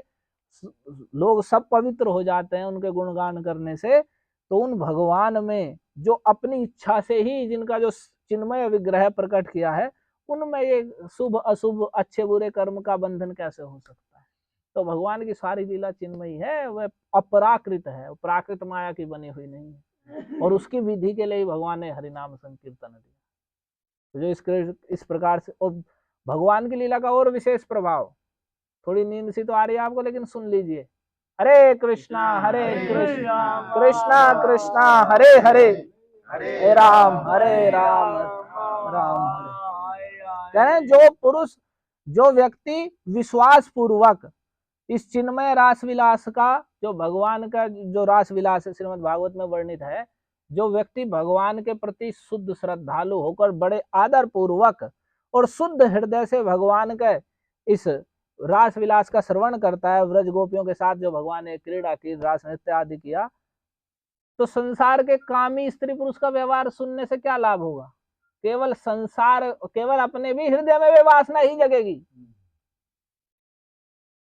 लोग सब पवित्र हो जाते हैं, उनके गुणगान करने से, तो उन भगवान में जो अपनी इच्छा से ही जिनका जो चिन्मय विग्रह प्रकट किया है, उनमें ये शुभ अशुभ अच्छे बुरे कर्म का बंधन कैसे हो सकता है। तो भगवान की सारी लीला चिन्मयी है, वह अपराकृत है, प्राकृत माया की बनी हुई नहीं है, और उसकी विधि के लिए ही भगवान ने हरिनाम संकीर्तन दिया। तो जो इस प्रकार से, और भगवान की लीला का और विशेष प्रभाव, थोड़ी नींद सी तो आ रही है आपको, लेकिन सुन लीजिए। हरे कृष्णा कृष्णा कृष्णा हरे हरे, हरे राम राम हरे। कह रहे हैं जो पुरुष, जो व्यक्ति विश्वास पूर्वक इस चिन्मय रास विलास का, जो भगवान का जो रास विलास है श्रीमद् भागवत में वर्णित है, जो व्यक्ति भगवान के प्रति शुद्ध श्रद्धालु होकर बड़े आदर पूर्वक और शुद्ध हृदय से भगवान के इस रास विलास का श्रवण करता है, व्रज गोपियों के साथ जो भगवान ने क्रीड़ा की, रास नृत्य आदि किया, तो संसार के कामी स्त्री पुरुष का व्यवहार सुनने से क्या लाभ होगा। केवल संसार, केवल अपने भी हृदय में भी वासना ही जगेगी।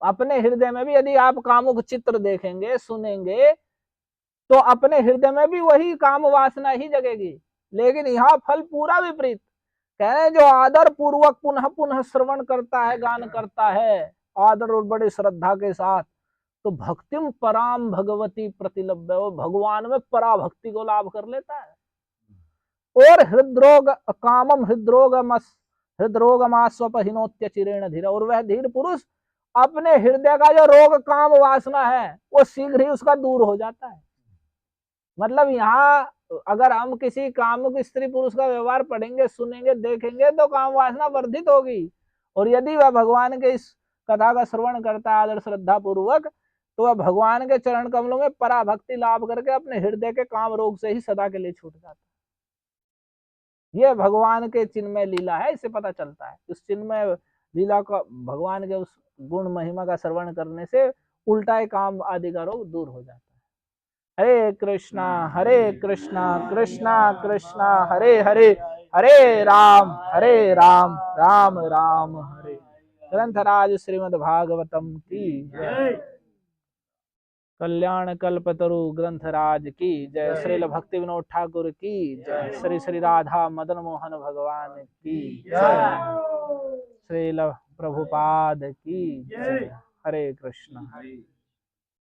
अपने हृदय में भी यदि आप कामुक चित्र देखेंगे सुनेंगे तो अपने हृदय में भी वही काम वासना ही जगेगी। लेकिन यहाँ फल पूरा विपरीत। कह रहे जो आदर पूर्वक पुनः पुनः श्रवण करता है, गान करता है आदर और बड़ी श्रद्धा के साथ, तो भक्तिम पराम भगवती प्रतिलभ्य, वो भगवान में पराभक्ति को लाभ कर लेता है। और हृद्रोग कामम हृद्रोगमास्वपहिनोत्य चिरेण धीर, और वह धीर पुरुष अपने हृदय का जो रोग काम वासना है वो शीघ्र ही उसका दूर हो जाता है। मतलब यहाँ अगर हम किसी कामुक स्त्री पुरुष का व्यवहार पढ़ेंगे, सुनेंगे, देखेंगे तो काम वासना वर्धित होगी, और यदि वह भगवान के इस कथा का श्रवण करता है आदर श्रद्धा पूर्वक, तो वह भगवान के चरण कमलों में पराभक्ति लाभ करके अपने हृदय के काम रोग से ही सदा के लिए छूट जाता है। यह भगवान के चिन्मय लीला है, इससे पता चलता है। उस चिन्मय लीला का, भगवान के उस गुण महिमा का श्रवण करने से उल्टा काम आदि का रोग दूर हो जाता है। हरे कृष्णा कृष्णा कृष्णा हरे हरे, हरे राम राम राम हरे। ग्रंथराज श्रीमद् भागवतम की जय। कल्याण कल्पतरु ग्रंथराज की जय। श्रील भक्ति विनोद ठाकुर की जय। श्री श्री राधा मदन मोहन भगवान की जय। श्रील प्रभुपाद की जय। हरे कृष्णा।